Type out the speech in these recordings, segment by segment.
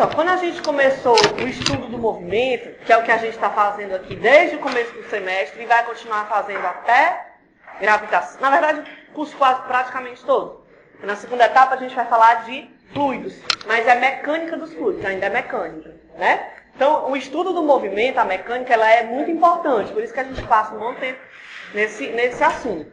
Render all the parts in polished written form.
só, quando a gente começou o estudo do movimento, que é o que a gente está fazendo aqui desde o começo do semestre e vai continuar fazendo até gravitação, na verdade, o curso quase praticamente todo. Na segunda etapa a gente vai falar de fluidos, mas é mecânica dos fluidos, ainda é mecânica, né? Então, o estudo do movimento, a mecânica, ela é muito importante, por isso que a gente passa um bom tempo nesse assunto.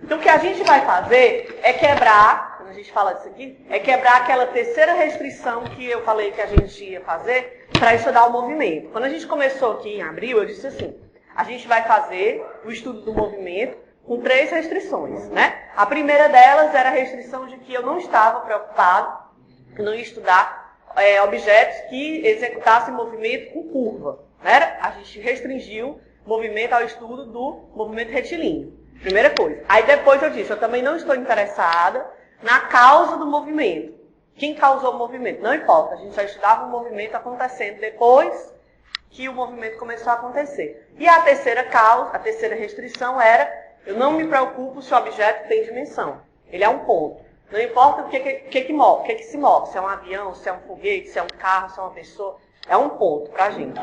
Então, o que a gente vai fazer é quebrar, quando a gente fala disso aqui, é quebrar aquela terceira restrição que eu falei que a gente ia fazer para estudar o movimento. Quando a gente começou aqui em abril, eu disse assim, a gente vai fazer o estudo do movimento com 3 restrições, né? A primeira delas era a restrição de que eu não estava preocupado, que não ia estudar objetos que executassem movimento com curva, né? A gente restringiu o movimento ao estudo do movimento retilíneo. Primeira coisa. Aí depois eu disse, eu também não estou interessada na causa do movimento. Quem causou o movimento? Não importa, a gente só estudava o movimento acontecendo depois que o movimento começou a acontecer. E a terceira causa, a terceira restrição era, eu não me preocupo se o objeto tem dimensão. Ele é um ponto. Não importa o que move, o que se move, se é um avião, se é um foguete, se é um carro, se é uma pessoa, é um ponto pra gente.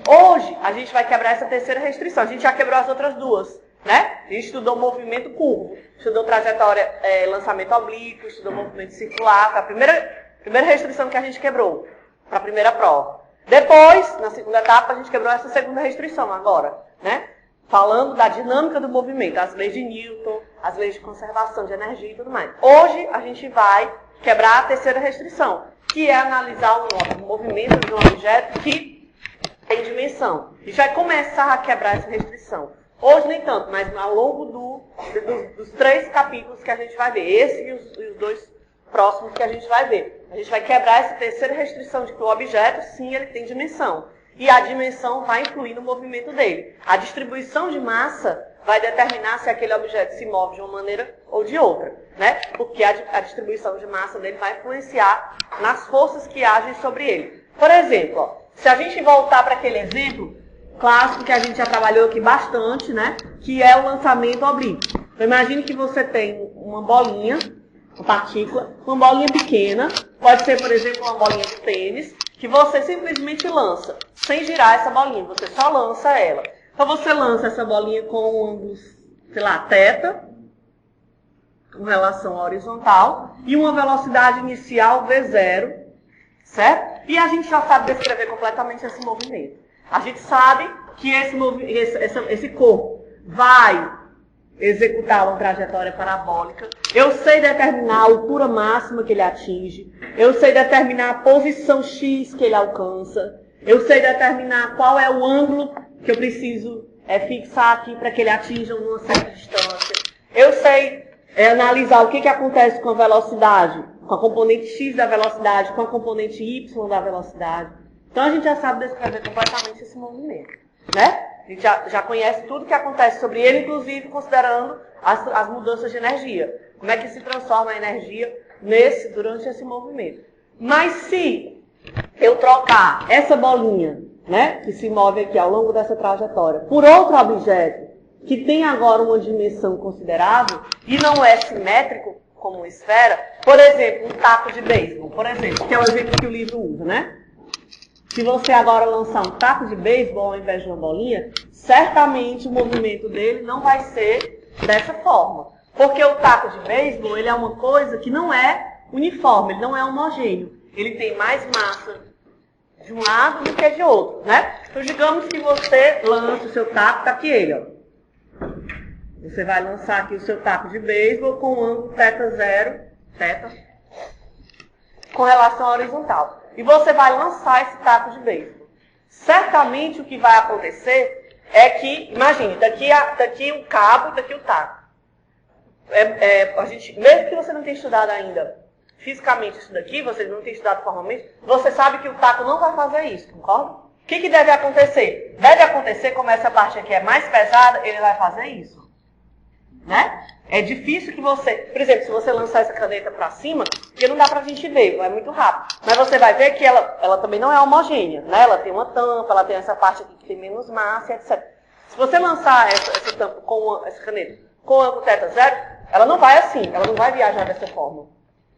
Hoje, a gente vai quebrar essa terceira restrição. A gente já quebrou as outras duas, né? A gente estudou movimento curvo, estudou trajetória, lançamento oblíquo, estudou movimento circular. Foi a primeira restrição que a gente quebrou para a primeira prova. Depois, na segunda etapa, a gente quebrou essa segunda restrição agora, né? Falando da dinâmica do movimento, as leis de Newton, as leis de conservação de energia e tudo mais. Hoje, a gente vai quebrar a terceira restrição, que é analisar o movimento de um objeto que tem dimensão. A gente vai começar a quebrar essa restrição. Hoje, nem tanto, mas ao longo dos 3 capítulos que a gente vai ver. Esse e os 2 próximos que a gente vai ver. A gente vai quebrar essa terceira restrição de que o objeto, sim, ele tem dimensão. E a dimensão vai influir no movimento dele. A distribuição de massa vai determinar se aquele objeto se move de uma maneira ou de outra, né? Porque a distribuição de massa dele vai influenciar nas forças que agem sobre ele. Por exemplo, ó, se a gente voltar para aquele exemplo clássico que a gente já trabalhou aqui bastante, né? Que é o lançamento oblíquo. Então, imagine que você tem uma bolinha, uma partícula, uma bolinha pequena, pode ser, por exemplo, uma bolinha de tênis, que você simplesmente lança, sem girar essa bolinha, você só lança ela. Então você lança essa bolinha com um ângulo, sei lá, θ, com relação à horizontal, e uma velocidade inicial V0, certo? E a gente já sabe descrever completamente esse movimento. A gente sabe que esse corpo vai executar uma trajetória parabólica. Eu sei determinar a altura máxima que ele atinge. Eu sei determinar a posição X que ele alcança. Eu sei determinar qual é o ângulo que eu preciso fixar aqui para que ele atinja uma certa distância. Eu sei analisar o que acontece com a velocidade, com a componente X da velocidade, com a componente Y da velocidade. Então a gente já sabe descrever completamente esse movimento, né? A gente já conhece tudo que acontece sobre ele, inclusive considerando as mudanças de energia. Como é que se transforma a energia durante esse movimento. Mas se eu trocar essa bolinha, né, que se move aqui ao longo dessa trajetória, por outro objeto que tem agora uma dimensão considerável e não é simétrico como uma esfera, por exemplo, um taco de beisebol, por exemplo, que é o exemplo que o livro usa, né? Se você agora lançar um taco de beisebol ao invés de uma bolinha, certamente o movimento dele não vai ser dessa forma. Porque o taco de beisebol, ele é uma coisa que não é uniforme, ele não é homogêneo. Ele tem mais massa de um lado do que de outro, né? Então, digamos que você lança o seu taco, tá aqui ele, ó. Você vai lançar aqui o seu taco de beisebol com o ângulo θ0, com relação à horizontal. E você vai lançar esse taco de beisebol. Certamente o que vai acontecer é que, imagine, daqui o cabo e daqui o taco. Mesmo que você não tenha estudado ainda fisicamente isso daqui, você não tenha estudado formalmente, você sabe que o taco não vai fazer isso, concorda? O que deve acontecer? Deve acontecer, como essa parte aqui é mais pesada, ele vai fazer isso. Né? É difícil que você, por exemplo, se você lançar essa caneta para cima, porque não dá pra gente ver, é muito rápido. Mas você vai ver que ela também não é homogênea, né? Ela tem uma tampa, ela tem essa parte aqui que tem menos massa, etc. Se você lançar essa tampa essa caneta com ângulo θ0, ela não vai assim, ela não vai viajar dessa forma.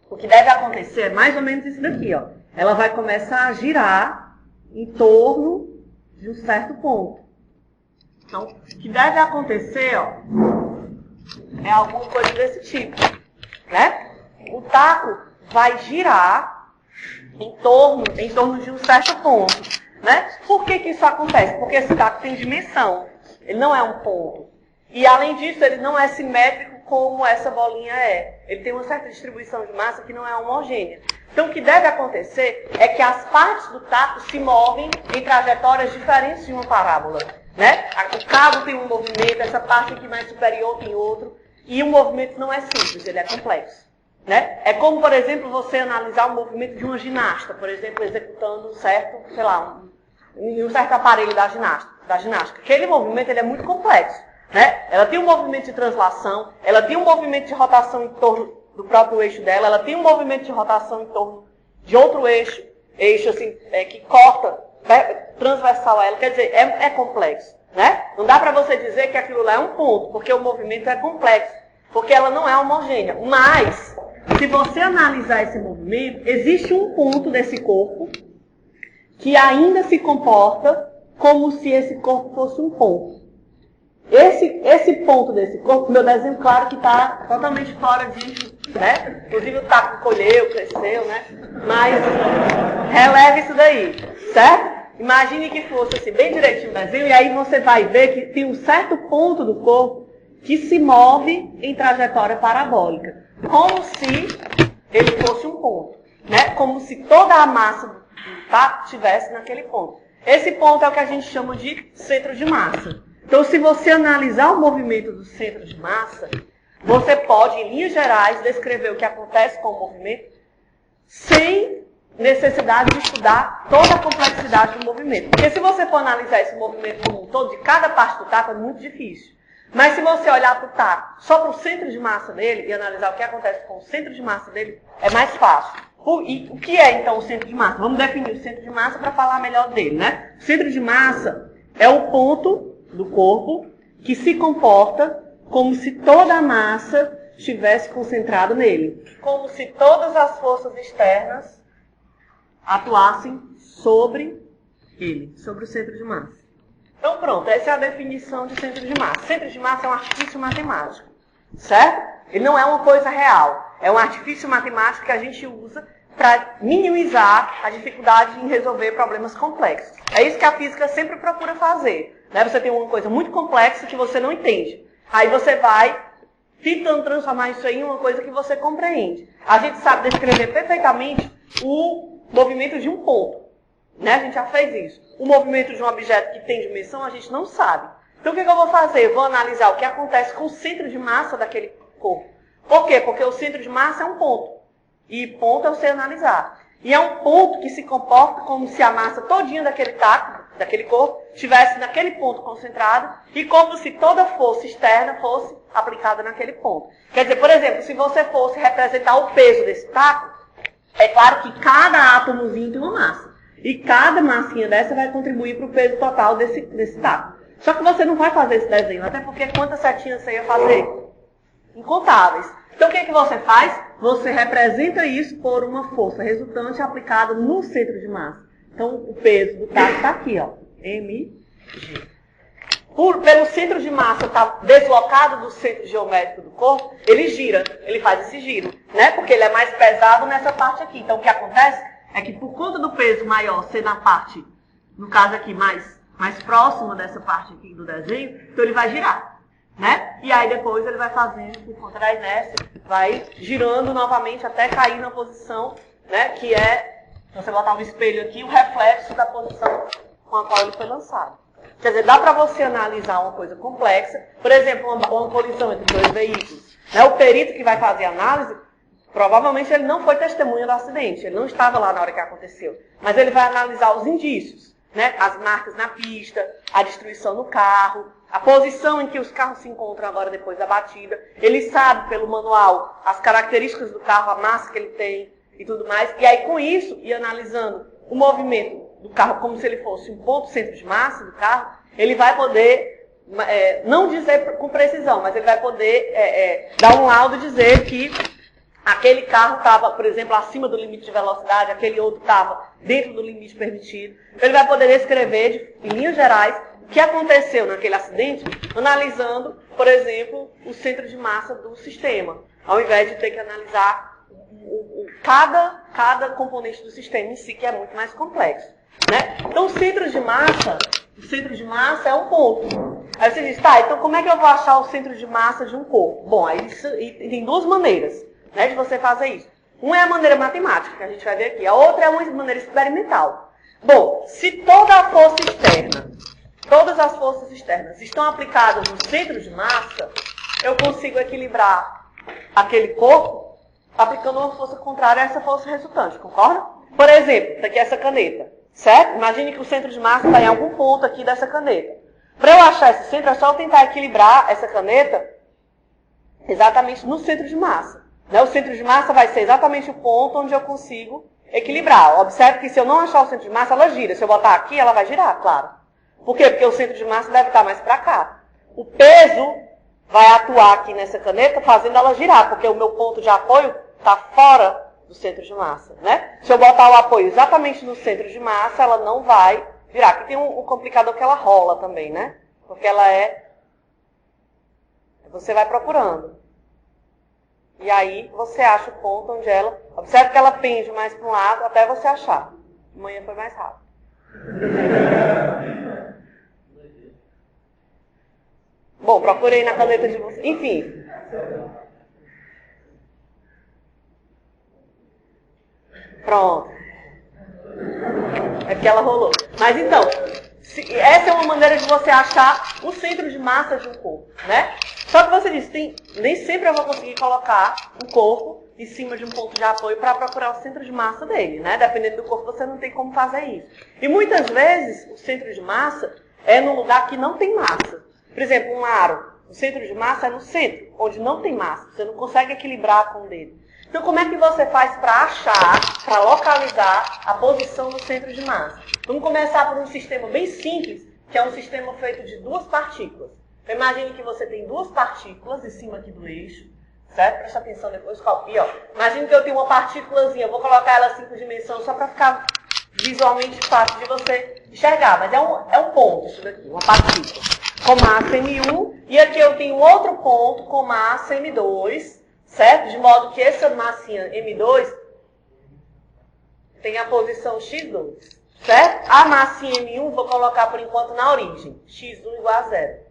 O que deve acontecer é mais ou menos isso daqui, ó. ela vai começar a girar em torno de um certo ponto. Então, o que deve acontecer, ó, é alguma coisa desse tipo, né? O taco vai girar em torno de um certo ponto, né? Por que que isso acontece? Porque esse taco tem dimensão, ele não é um ponto. E, além disso, ele não é simétrico como essa bolinha é. Ele tem uma certa distribuição de massa que não é homogênea. Então, o que deve acontecer é que as partes do taco se movem em trajetórias diferentes de uma parábola, né? O cabo tem um movimento, essa parte aqui mais superior tem outro, e o movimento não é simples, ele é complexo, né? É como, por exemplo, você analisar o movimento de uma ginasta, por exemplo, executando um certo, sei lá, um certo aparelho da ginástica. Aquele movimento ele é muito complexo, né? Ela tem um movimento de translação, ela tem um movimento de rotação em torno do próprio eixo dela, ela tem um movimento de rotação em torno de outro eixo assim, que corta, né, transversal a ela, quer dizer, é complexo, né? Não dá para você dizer que aquilo lá é um ponto, porque o movimento é complexo, porque ela não é homogênea. Mas, se você analisar esse movimento, existe um ponto desse corpo que ainda se comporta como se esse corpo fosse um ponto. Esse ponto desse corpo, meu desenho, claro que está totalmente fora disso, né? Inclusive o taco colheu, cresceu, né? Mas releve isso daí, certo? Imagine que fosse assim, bem direitinho o desenho, e aí você vai ver que tem um certo ponto do corpo que se move em trajetória parabólica, como se ele fosse um ponto, né? Como se toda a massa do taco estivesse naquele ponto. Esse ponto é o que a gente chama de centro de massa. Então, se você analisar o movimento do centro de massa, você pode, em linhas gerais, descrever o que acontece com o movimento sem necessidade de estudar toda a complexidade do movimento. Porque se você for analisar esse movimento como um todo, de cada parte do taco, é muito difícil. Mas se você olhar para o taco, só para o centro de massa dele, e analisar o que acontece com o centro de massa dele, é mais fácil. E o que é, então, o centro de massa? Vamos definir o centro de massa para falar melhor dele, né? O centro de massa é o ponto do corpo que se comporta como se toda a massa estivesse concentrada nele. Como se todas as forças externas atuassem sobre ele, sobre o centro de massa. Então pronto, essa é a definição de centro de massa. Centro de massa é um artifício matemático, certo? Ele não é uma coisa real, é um artifício matemático que a gente usa para minimizar a dificuldade em resolver problemas complexos. É isso que a física sempre procura fazer, né? Você tem uma coisa muito complexa que você não entende. Aí você vai tentando transformar isso aí em uma coisa que você compreende. A gente sabe descrever perfeitamente o movimento de um ponto, né? A gente já fez isso. O movimento de um objeto que tem dimensão, a gente não sabe. Então o que eu vou fazer? Eu vou analisar o que acontece com o centro de massa daquele corpo. Por quê? Porque o centro de massa é um ponto. E ponto é você analisar. E é um ponto que se comporta como se a massa todinha daquele taco, daquele corpo, estivesse naquele ponto concentrado e como se toda força externa fosse aplicada naquele ponto. Quer dizer, por exemplo, se você fosse representar o peso desse taco, é claro que cada átomozinho tem uma massa. E cada massinha dessa vai contribuir para o peso total desse taco. Só que você não vai fazer esse desenho, até porque quantas setinhas você ia fazer? Incontáveis. Então o que é que você faz? Você representa isso por uma força resultante aplicada no centro de massa. Então o peso do taco está aqui, ó, mg. Pelo centro de massa estar deslocado do centro geométrico do corpo, ele gira, ele faz esse giro, né? Porque ele é mais pesado nessa parte aqui. Então o que acontece é que por conta do peso maior ser na parte, no caso aqui, mais próxima dessa parte aqui do desenho, então ele vai girar. Né? E aí depois ele vai fazendo, por conta da inércia, vai girando novamente até cair na posição, né, que é, se você botar um espelho aqui, o reflexo da posição com a qual ele foi lançado. Quer dizer, dá para você analisar uma coisa complexa, por exemplo, uma colisão entre dois veículos. Né? O perito que vai fazer a análise, provavelmente ele não foi testemunha do acidente, ele não estava lá na hora que aconteceu, mas ele vai analisar os indícios, né? As marcas na pista, a destruição no carro, a posição em que os carros se encontram agora depois da batida. Ele sabe pelo manual as características do carro, a massa que ele tem e tudo mais. E aí com isso, e analisando o movimento do carro como se ele fosse um ponto centro de massa do carro, ele vai poder, não dizer com precisão, mas ele vai poder dar um laudo e dizer que aquele carro estava, por exemplo, acima do limite de velocidade, aquele outro estava dentro do limite permitido. Ele vai poder descrever, em linhas gerais, o que aconteceu naquele acidente, analisando, por exemplo, o centro de massa do sistema, ao invés de ter que analisar cada componente do sistema em si, que é muito mais complexo. Né? Então, o centro de massa é um ponto. Aí você diz, tá, então como é que eu vou achar o centro de massa de um corpo? Bom, aí tem duas maneiras, né, de você fazer isso. Uma é a maneira matemática, que a gente vai ver aqui. A outra é uma maneira experimental. Bom, se toda a força externa, todas as forças externas estão aplicadas no centro de massa, eu consigo equilibrar aquele corpo aplicando uma força contrária a essa força resultante, concorda? Por exemplo, tá aqui essa caneta, certo? Imagine que o centro de massa está em algum ponto aqui dessa caneta. Para eu achar esse centro, é só eu tentar equilibrar essa caneta exatamente no centro de massa. Né? O centro de massa vai ser exatamente o ponto onde eu consigo equilibrar. Observe que se eu não achar o centro de massa, ela gira. Se eu botar aqui, ela vai girar, claro. Por quê? Porque o centro de massa deve estar mais para cá. O peso vai atuar aqui nessa caneta, fazendo ela girar, porque o meu ponto de apoio está fora do centro de massa. Né? Se eu botar o apoio exatamente no centro de massa, ela não vai virar. Aqui tem um complicador que ela rola também, né? Porque ela é... Você vai procurando. E aí você acha o ponto onde ela... Observe que ela pende mais para um lado até você achar. Amanhã foi mais rápido. Bom, procurei na caneta de vocês. Enfim. Pronto. É porque ela rolou. Mas então, essa é uma maneira de você achar o centro de massa de um corpo, né? Só que você disse, nem sempre eu vou conseguir colocar um corpo em cima de um ponto de apoio para procurar o centro de massa dele, né? Dependendo do corpo, você não tem como fazer isso. E muitas vezes, o centro de massa é num lugar que não tem massa. Por exemplo, um aro. O centro de massa é no centro, onde não tem massa. Você não consegue equilibrar com o dedo. Então, como é que você faz para achar, para localizar a posição do centro de massa? Vamos começar por um sistema bem simples, que é um sistema feito de duas partículas. Então, imagine que você tem duas partículas em cima aqui do eixo, certo? Presta atenção depois, copia, ó. Imagine que eu tenho uma partículazinha, eu vou colocar ela em 5 dimensões só para ficar visualmente fácil de você enxergar. Mas é um ponto isso daqui, uma partícula, com massa M1, e aqui eu tenho outro ponto com massa M2, certo? De modo que essa massinha M2 tem a posição X2, certo? A massinha M1 vou colocar por enquanto na origem, X1 igual a 0.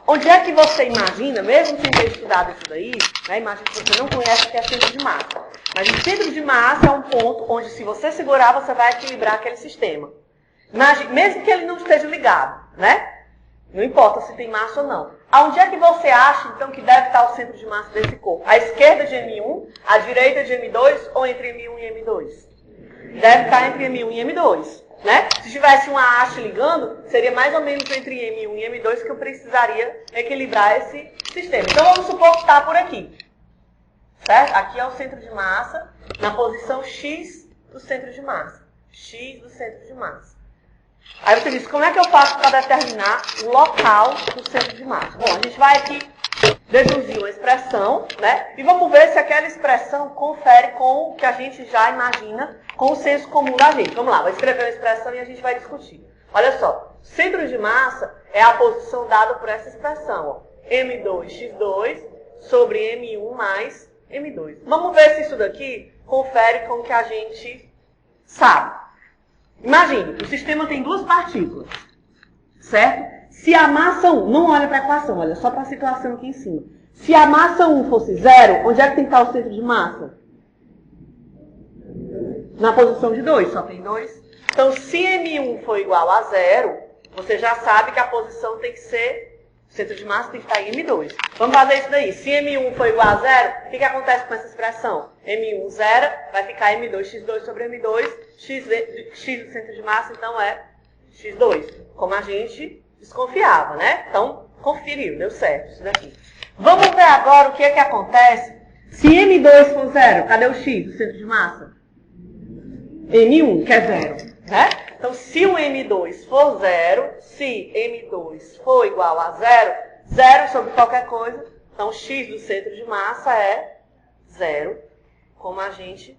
Onde é que você imagina, mesmo sem ter estudado isso daí, né, imagina que você não conhece o que é centro de massa. Mas o centro de massa é um ponto onde, se você segurar, você vai equilibrar aquele sistema. Imagine, mesmo que ele não esteja ligado, né? Não importa se tem massa ou não. Aonde é que você acha, então, que deve estar o centro de massa desse corpo? À esquerda de M1, à direita de M2 ou entre M1 e M2? Deve estar entre M1 e M2. Né? Se tivesse uma haste ligando, seria mais ou menos entre M1 e M2 que eu precisaria equilibrar esse sistema. Então, vamos supor que está por aqui. Certo? Aqui é o centro de massa, na posição X do centro de massa. X do centro de massa. Aí você diz, como é que eu faço para determinar o local do centro de massa? Bom, a gente vai aqui deduzir uma expressão, né? E vamos ver se aquela expressão confere com o que a gente já imagina com o senso comum da gente. Vamos lá, vou escrever uma expressão e a gente vai discutir. Olha só, centro de massa é a posição dada por essa expressão, ó, M2x2 sobre M1 mais M2. Vamos ver se isso daqui confere com o que a gente sabe. Imagine, o sistema tem duas partículas, certo? Se a massa 1, não olha para a equação, olha só para a situação aqui em cima. Se a massa 1 fosse 0, onde é que tem que estar o centro de massa? Na posição de 2, só tem 2. Então, se M1 for igual a 0, você já sabe que a posição tem que ser, o centro de massa tem que estar em M2. Vamos fazer isso daí. Se M1 for igual a 0, o que acontece com essa expressão? M1 0, vai ficar M2x2 sobre M2, x do centro de massa, então é x2. Como a gente desconfiava, né? Então, conferiu, deu certo isso daqui. Vamos ver agora o que é que acontece se M2 for 0. Cadê o x do centro de massa? M1, que é 0, né? Então, se o M2 for 0, se M2 for igual a 0, 0 sobre qualquer coisa, então x do centro de massa é 0, como a gente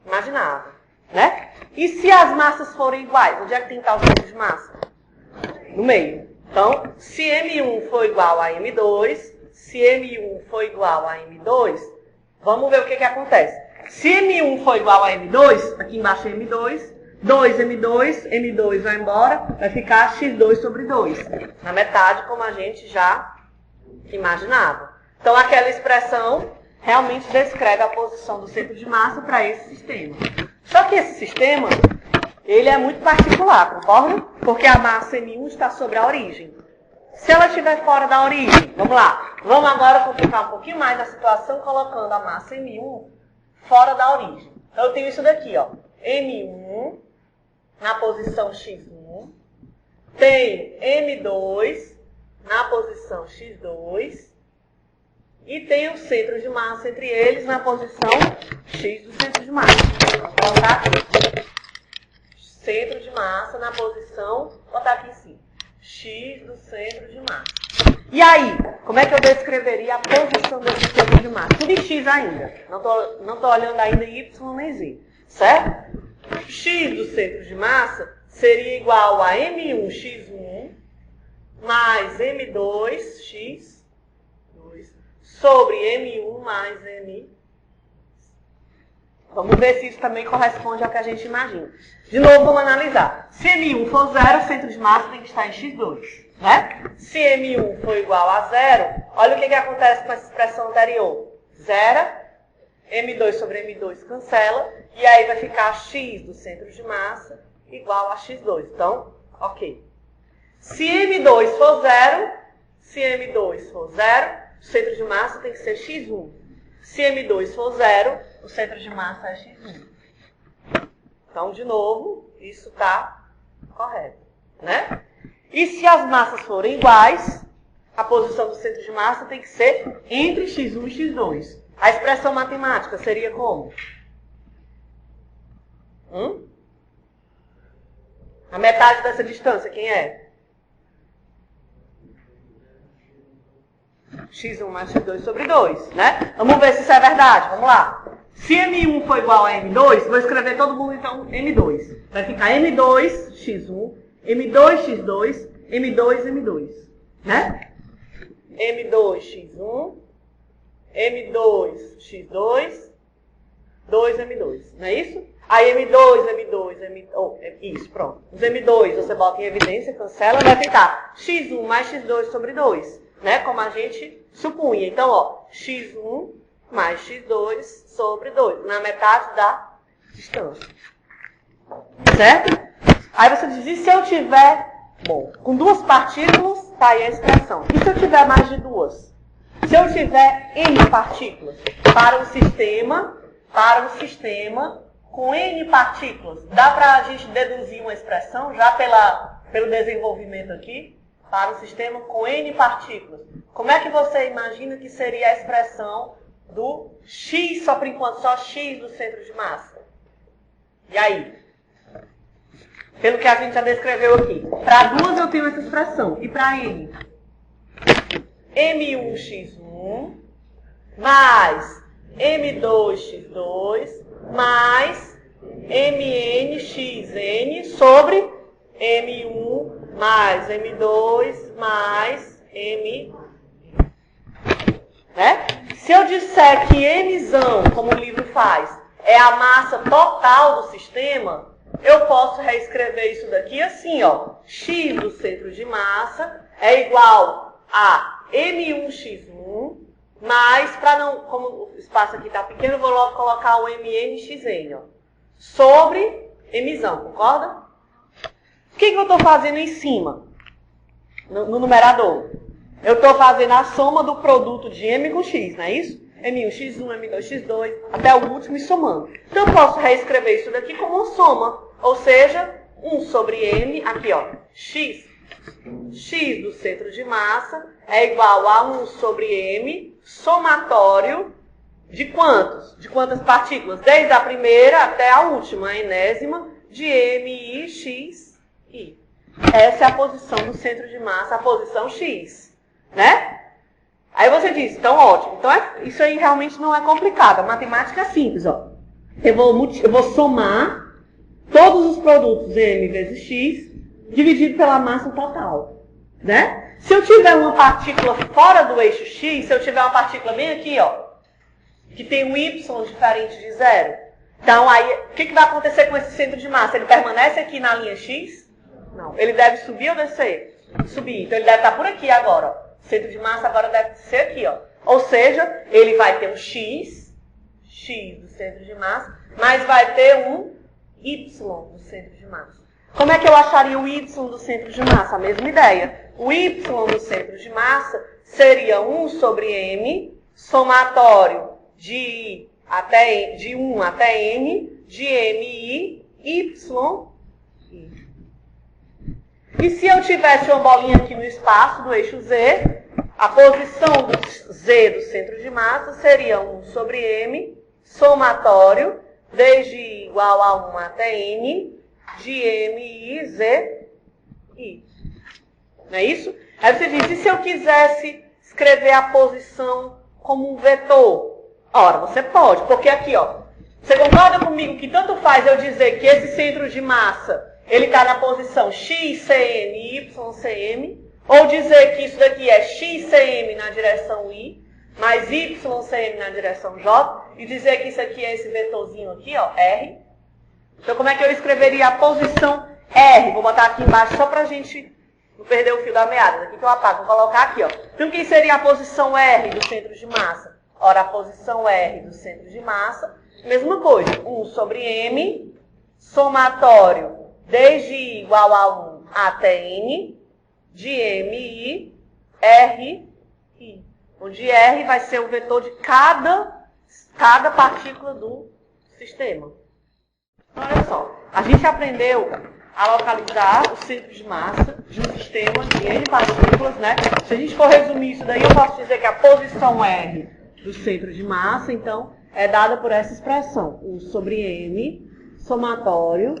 imaginava, né? E se as massas forem iguais, onde é que tem que estar o centro de massa? No meio. Então, se M1 for igual a M2, se M1 for igual a M2, vamos ver o que acontece. Se M1 for igual a M2, aqui embaixo é M2, 2M2, M2 vai embora, vai ficar X2 sobre 2. Na metade, como a gente já imaginava. Então, aquela expressão realmente descreve a posição do centro de massa para esse sistema. Só que esse sistema, ele é muito particular, concorda? Porque a massa M1 está sobre a origem. Se ela estiver fora da origem, vamos lá. Vamos agora complicar um pouquinho mais a situação, colocando a massa M1 fora da origem. Então, eu tenho isso daqui, ó. M1 na posição X1. Tem M2 na posição X2. E tem o centro de massa entre eles na posição X do centro de massa. Vamos colocar aqui. Centro de massa na posição, vou botar aqui em cima. X do centro de massa. E aí, como é que eu descreveria a posição desse centro de massa? Tudo em X ainda. Não tô olhando ainda em Y nem Z. Certo? X do centro de massa seria igual a M1x1 mais M2x2 sobre M1 mais M. Vamos ver se isso também corresponde ao que a gente imagina. De novo, vamos analisar. Se M1 for 0, o centro de massa tem que estar em X2. Né? Se M1 for igual a 0, olha o que acontece com essa expressão anterior. 0, M2 sobre M2 cancela, e aí vai ficar X do centro de massa igual a X2. Então, ok. Se M2 for 0, o centro de massa tem que ser X1. Se M2 for 0, o centro de massa é X1. Então, de novo, isso está correto, né? E se as massas forem iguais, a posição do centro de massa tem que ser entre X1 e X2. A expressão matemática seria como? A metade dessa distância, quem é? X1 mais X2 sobre 2, né? Vamos ver se isso é verdade. Vamos lá. Se M1 for igual a M2, vou escrever todo mundo, então, M2. Vai ficar M2, X1, M2, X2, M2, M2. Né? M2, X1, M2, X2, 2M2. Não é isso? Aí isso, pronto. Os M2 você bota em evidência, cancela, vai ficar X1 mais X2 sobre 2. Né? Como a gente supunha. Então, ó, X1 mais X2 sobre 2. Na metade da distância. Certo? Aí você diz, e se eu tiver... Bom, com duas partículas, tá aí a expressão. E se eu tiver mais de duas? Se eu tiver N partículas para um sistema com N partículas, dá para a gente deduzir uma expressão já pelo desenvolvimento aqui? Para um sistema com N partículas. Como é que você imagina que seria a expressão do X, só por enquanto, só X do centro de massa? E aí? Pelo que a gente já descreveu aqui. Para duas eu tenho essa expressão. E para N? M1x1 mais M2x2 mais MNxN sobre M1 mais M2 mais M. Né? Se eu disser que Mzão, como o livro faz, é a massa total do sistema, eu posso reescrever isso daqui assim, ó. X do centro de massa é igual a M1x1 mais, para não, como o espaço aqui está pequeno, eu vou logo colocar o MNxN, ó, sobre Mzão, concorda? O que eu estou fazendo em cima? No numerador. Eu estou fazendo a soma do produto de M com X, não é isso? M1x1, M2x2, até o último e somando. Então, eu posso reescrever isso daqui como uma soma. Ou seja, 1 sobre M, aqui ó, X do centro de massa é igual a 1 sobre M, somatório de quantos? De quantas partículas? Desde a primeira até a última, a enésima, de M, I, X, I. Essa é a posição do centro de massa, a posição X, né? Aí você diz, então ótimo. Então isso aí realmente não é complicado. A matemática é simples, ó. Eu vou somar todos os produtos M vezes X dividido pela massa total, né? Se eu tiver uma partícula fora do eixo X, se eu tiver uma partícula bem aqui, ó, que tem um Y diferente de zero, então aí, o que vai acontecer com esse centro de massa? Ele permanece aqui na linha X? Não. Ele deve subir ou descer? Subir. Então ele deve estar por aqui agora, ó. O centro de massa agora deve ser aqui, ó. Ou seja, ele vai ter um X do centro de massa, mas vai ter um Y do centro de massa. Como é que eu acharia o Y do centro de massa? A mesma ideia. O Y do centro de massa seria 1 sobre M, somatório de 1 até N, de MI, Y, I. E se eu tivesse uma bolinha aqui no espaço do eixo Z, a posição do Z do centro de massa seria 1 sobre M, somatório, desde I igual a 1 até N, de MI, Z, I. Não é isso? Aí você diz, e se eu quisesse escrever a posição como um vetor? Ora, você pode, porque aqui, ó, você concorda comigo que tanto faz eu dizer que esse centro de massa, ele está na posição XCM, YCM, ou dizer que isso daqui é XCM na direção I, mais YCM na direção J, e dizer que isso aqui é esse vetorzinho aqui, ó, R. Então, como é que eu escreveria a posição R? Vou botar aqui embaixo só pra gente não perder o fio da meada. Aqui que eu apago, vou colocar aqui, ó. Então, quem seria a posição R do centro de massa? Ora, a posição R do centro de massa, mesma coisa. 1 sobre M, somatório, desde I igual a 1 até N, de MI, R, I. Onde R vai ser o vetor de cada partícula do sistema. Olha só, a gente aprendeu a localizar o centro de massa de um sistema de N partículas, né? Se a gente for resumir isso daí, eu posso dizer que a posição R do centro de massa, então, é dada por essa expressão. 1 sobre M, somatório,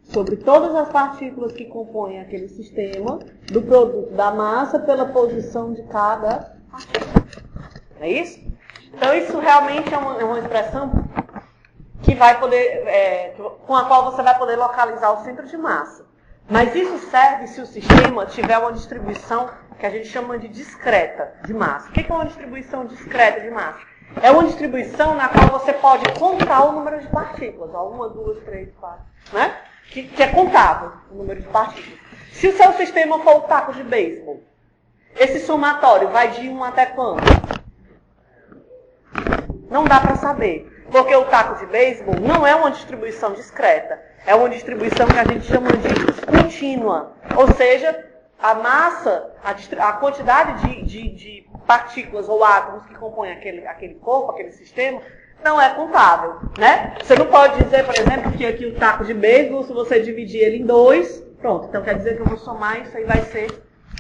sobre todas as partículas que compõem aquele sistema, do produto da massa pela posição de cada partícula. É isso? Então, isso realmente é uma expressão que vai poder, com a qual você vai poder localizar o centro de massa. Mas isso serve se o sistema tiver uma distribuição que a gente chama de discreta de massa. O que é uma distribuição discreta de massa? É uma distribuição na qual você pode contar o número de partículas. Ó, 1, 2, 3, 4, né? Que é contável o número de partículas. Se o seu sistema for o taco de beisebol, esse somatório vai de 1 até quanto? Não dá para saber. Porque o taco de beisebol não é uma distribuição discreta. É uma distribuição que a gente chama de contínua. Ou seja, a massa, a quantidade de partículas ou átomos que compõem aquele corpo, aquele sistema, não é contável, né? Você não pode dizer, por exemplo, que aqui o taco de beisebol, se você dividir ele em 2, pronto. Então quer dizer que eu vou somar, isso aí vai ser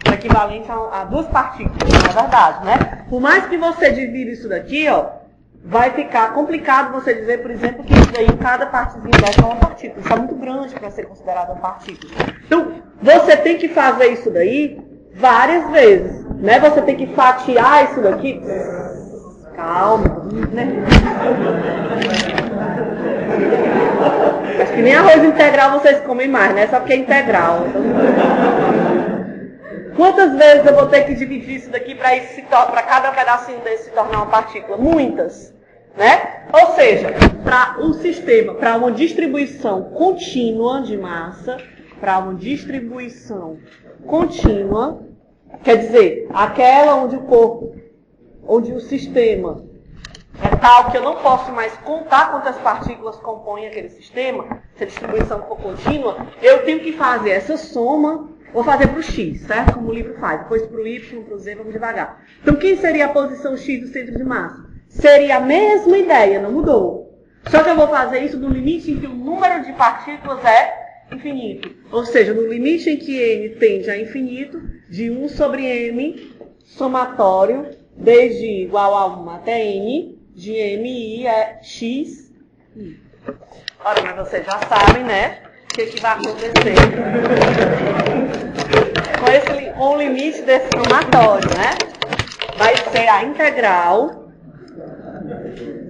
o equivalente a 2 partículas, não é verdade, né? Por mais que você divida isso daqui, ó, vai ficar complicado você dizer, por exemplo, que isso daí, cada partezinha dessa é uma partícula. Isso é muito grande para ser considerado uma partícula. Então, você tem que fazer isso daí várias vezes, né? Você tem que fatiar isso daqui. Calma, né? Acho que nem arroz integral vocês comem mais, né? Só porque é integral. Quantas vezes eu vou ter que dividir isso daqui para cada pedacinho desse se tornar uma partícula? Muitas, né? Ou seja, para um sistema, para uma distribuição contínua de massa, para uma distribuição contínua, quer dizer, aquela onde o sistema é tal que eu não posso mais contar quantas partículas compõem aquele sistema, se a distribuição for contínua, eu tenho que fazer essa soma. Vou fazer para o X, certo? Como o livro faz. Depois para o Y, para o Z, vamos devagar. Então, quem seria a posição X do centro de massa? Seria a mesma ideia, não mudou. Só que eu vou fazer isso no limite em que o número de partículas é infinito. Ou seja, no limite em que N tende a infinito, de 1 sobre M, somatório, desde igual a 1 até N, de MI é X. Ora, mas vocês já sabem, né? O que vai acontecer com o limite desse somatório, né? vai ser a integral,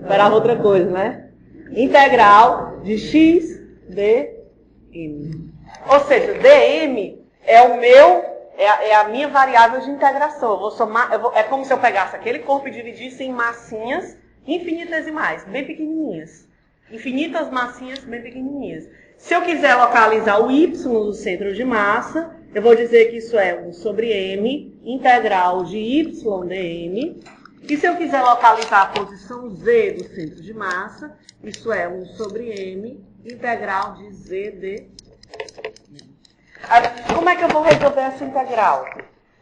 esperava outra coisa, né? Integral de x dm. Ou seja, dm é o meu, é a minha variável de integração. Eu vou somar, é como se eu pegasse aquele corpo e dividisse em massinhas infinitesimais, bem pequenininhas. Infinitas massinhas bem pequenininhas. Se eu quiser localizar o y do centro de massa, eu vou dizer que isso é 1 sobre m, integral de y dm. E se eu quiser localizar a posição z do centro de massa, isso é 1 sobre m, integral de z d. Como é que eu vou resolver essa integral?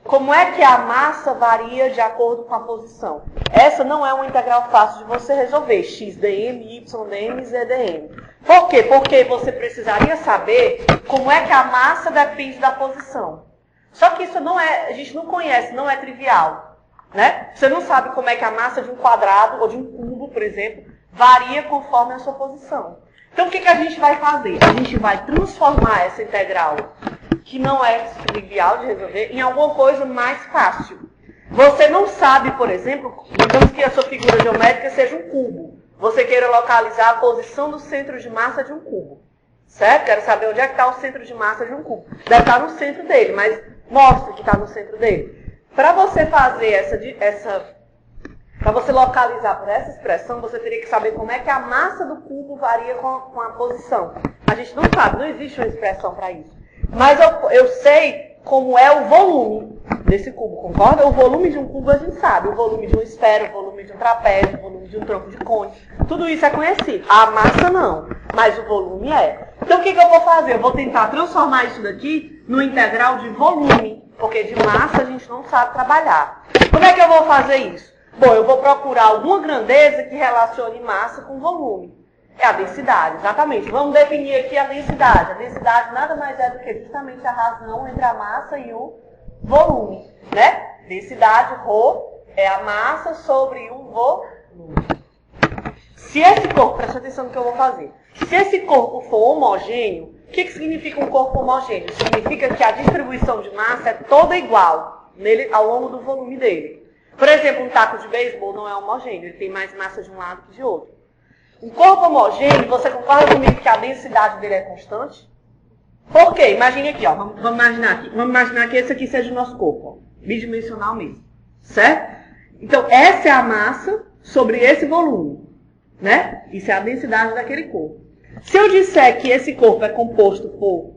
Como é que a massa varia de acordo com a posição? Essa não é uma integral fácil de você resolver. X dm, y dm, z dm. Por quê? Porque você precisaria saber como é que a massa depende da posição. Só que isso não é, a gente não conhece, não é trivial. Né? Você não sabe como é que a massa de um quadrado ou de um cubo, por exemplo, varia conforme a sua posição. Então o que a gente vai fazer? A gente vai transformar essa integral, que não é trivial de resolver, em alguma coisa mais fácil. Você não sabe, por exemplo, digamos que a sua figura geométrica seja um cubo. Você queira localizar a posição do centro de massa de um cubo. Certo? Quero saber onde é que está o centro de massa de um cubo. Deve estar no centro dele, mas mostra que está no centro dele. Para você fazer para você localizar por essa expressão, você teria que saber como é que a massa do cubo varia com a posição. A gente não sabe, não existe uma expressão para isso. Mas eu sei como é o volume desse cubo, concorda? O volume de um cubo a gente sabe. O volume de uma esfera, o volume de um trapézio, o volume de um tronco de cone. Tudo isso é conhecido. A massa não, mas o volume é. Então o que eu vou fazer? Eu vou tentar transformar isso daqui no integral de volume, porque de massa a gente não sabe trabalhar. Como é que eu vou fazer isso? Bom, eu vou procurar alguma grandeza que relacione massa com volume. É a densidade, exatamente. Vamos definir aqui a densidade. A densidade nada mais é do que justamente a razão entre a massa e o volume, né? Densidade, ρ, é a massa sobre um volume. Se esse corpo, presta atenção no que eu vou fazer. Se esse corpo for homogêneo, o que significa um corpo homogêneo? Significa que a distribuição de massa é toda igual nele, ao longo do volume dele. Por exemplo, um taco de beisebol não é homogêneo, ele tem mais massa de um lado que de outro. Um corpo homogêneo, você concorda comigo que a densidade dele é constante? Por quê? Imagine aqui, ó, vamos imaginar aqui. Vamos imaginar que esse aqui seja o nosso corpo, ó, bidimensional mesmo, certo? Então, essa é a massa sobre esse volume, né? Isso é a densidade daquele corpo. Se eu disser que esse corpo é composto por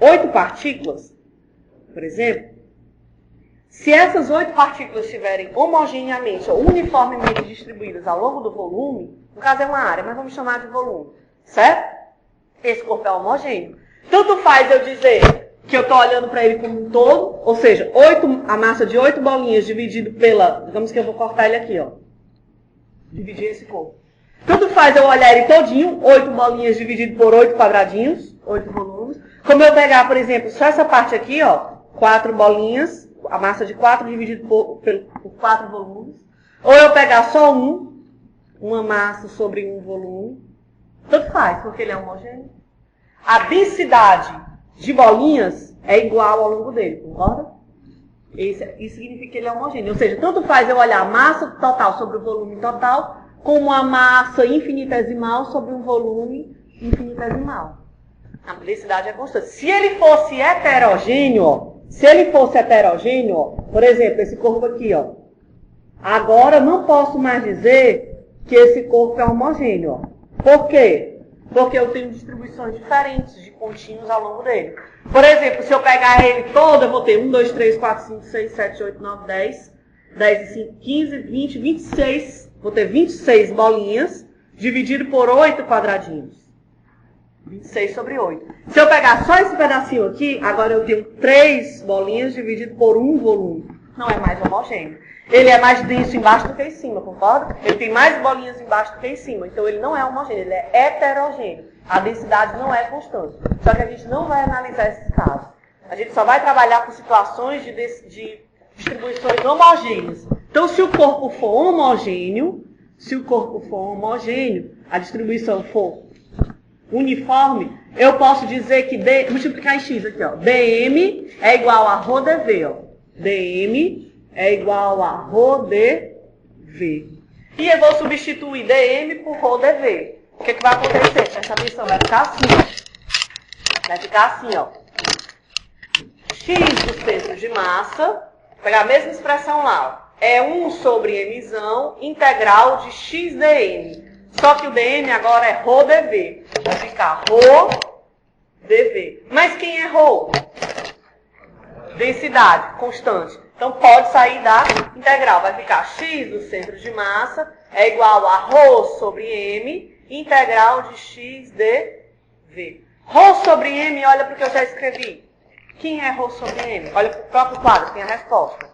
8 partículas, por exemplo, se essas 8 partículas estiverem homogeneamente ou uniformemente distribuídas ao longo do volume, no caso é uma área, mas vamos chamar de volume, certo? Esse corpo é homogêneo. Tanto faz eu dizer que eu estou olhando para ele como um todo, ou seja, a massa de 8 bolinhas dividido pela, digamos que eu vou cortar ele aqui, ó. Dividir esse corpo. Tanto faz eu olhar ele todinho, 8 bolinhas dividido por 8 quadradinhos, 8 volumes. Como eu pegar, por exemplo, só essa parte aqui, ó, 4 bolinhas, a massa de 4 dividido por 4 volumes. Ou eu pegar só uma massa sobre um volume. Tanto faz, porque ele é homogêneo. A densidade de bolinhas é igual ao longo dele, concorda? Isso significa que ele é homogêneo. Ou seja, tanto faz eu olhar a massa total sobre o volume total, como a massa infinitesimal sobre um volume infinitesimal. A densidade é constante. Se ele fosse heterogêneo, ó, por exemplo, esse corpo aqui, ó, agora não posso mais dizer que esse corpo é homogêneo. Ó. Por quê? Porque eu tenho distribuições diferentes de pontinhos ao longo dele. Por exemplo, se eu pegar ele todo, eu vou ter 1, 2, 3, 4, 5, 6, 7, 8, 9, 10, 10 e 5, 15, 20, 26. Vou ter 26 bolinhas dividido por 8 quadradinhos. 26 sobre 8. Se eu pegar só esse pedacinho aqui, agora eu tenho 3 bolinhas dividido por um volume. Não é mais homogêneo. Ele é mais denso embaixo do que em cima, concorda? Ele tem mais bolinhas embaixo do que em cima. Então ele não é homogêneo, ele é heterogêneo. A densidade não é constante. Só que a gente não vai analisar esses casos. A gente só vai trabalhar com situações de distribuições homogêneas. Então se o corpo for homogêneo, a distribuição for uniforme, eu posso dizer que multiplicar em x aqui, ó. dm é igual a ρdv, ó. dm é igual a ρ dV. E eu vou substituir dm por ρ dV. O que vai acontecer? Presta atenção, vai ficar assim, ó. Vai ficar assim, ó. X do centro de massa, vou pegar a mesma expressão lá, ó. É 1 sobre mzão integral de x dm. Só que o dm agora é ρ dV. Vai ficar ρ dV. Mas quem é ρ? Densidade, constante. Então pode sair da integral. Vai ficar x do centro de massa é igual a ρ sobre m integral de x dV. ρ sobre m, olha para o que eu já escrevi. Quem é ρ sobre m? Olha para o próprio quadro, tem a resposta.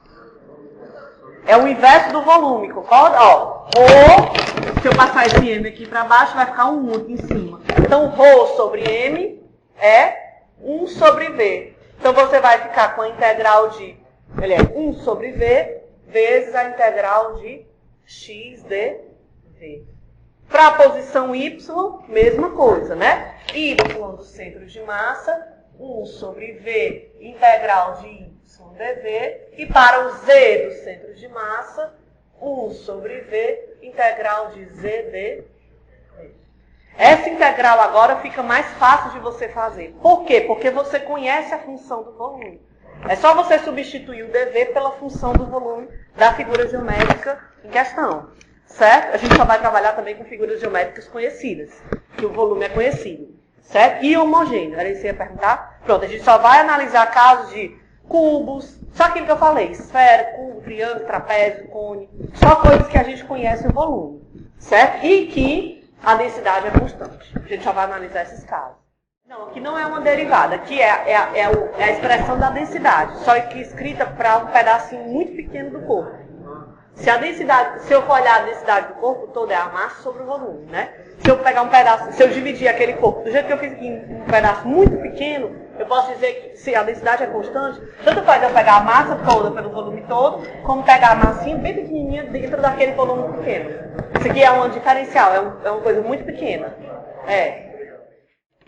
É o inverso do volume, concorda? Ó, ρ, se eu passar esse m aqui para baixo, vai ficar um 1 aqui em cima. Então, ρ sobre m é 1 sobre v. Então, você vai ficar com a integral de, ele é 1 sobre v, vezes a integral de x dv. Para a posição y, mesma coisa, né? Y do centro de massa, 1 sobre v, integral de y dv. E para o z do centro de massa, 1 sobre v, integral de z dv. Essa integral agora fica mais fácil de você fazer. Por quê? Porque você conhece a função do volume. É só você substituir o dv pela função do volume da figura geométrica em questão. Certo? A gente só vai trabalhar também com figuras geométricas conhecidas, que o volume é conhecido. Certo? E homogêneo. Era isso que você ia perguntar? Pronto, a gente só vai analisar casos de cubos, só aquilo que eu falei, esfera, cubo, triângulo, trapézio, cone, só coisas que a gente conhece o volume. Certo? E que a densidade é constante. A gente só vai analisar esses casos. Não, aqui não é uma derivada, aqui é a expressão da densidade, só que escrita para um pedacinho muito pequeno do corpo. Se eu for olhar a densidade do corpo todo, é a massa sobre o volume, né? Se eu pegar um pedaço, se eu dividir aquele corpo do jeito que eu fiz aqui em um pedaço muito pequeno, eu posso dizer que se a densidade é constante, tanto faz eu pegar a massa toda pelo volume todo, como pegar a massinha bem pequenininha dentro daquele volume pequeno. Isso aqui é um diferencial, é uma coisa muito pequena.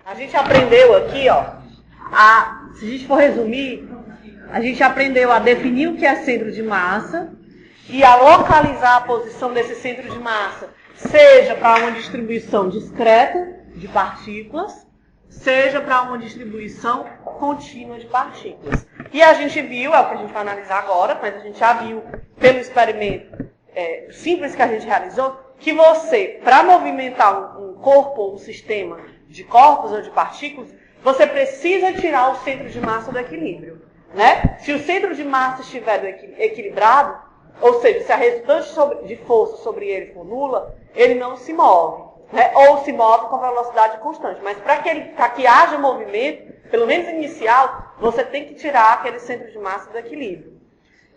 A gente aprendeu aqui, ó, se a gente for resumir, a gente aprendeu a definir o que é centro de massa, e a localizar a posição desse centro de massa, seja para uma distribuição discreta de partículas, seja para uma distribuição contínua de partículas. E a gente viu, é o que a gente vai analisar agora, mas a gente já viu pelo experimento simples que a gente realizou, que você, para movimentar um corpo ou um sistema de corpos ou de partículas, você precisa tirar o centro de massa do equilíbrio. Né? Se o centro de massa estiver equilibrado, ou seja, se a resultante de força sobre ele for nula, ele não se move. Né? Ou se move com velocidade constante. Mas para que haja movimento, pelo menos inicial, você tem que tirar aquele centro de massa do equilíbrio.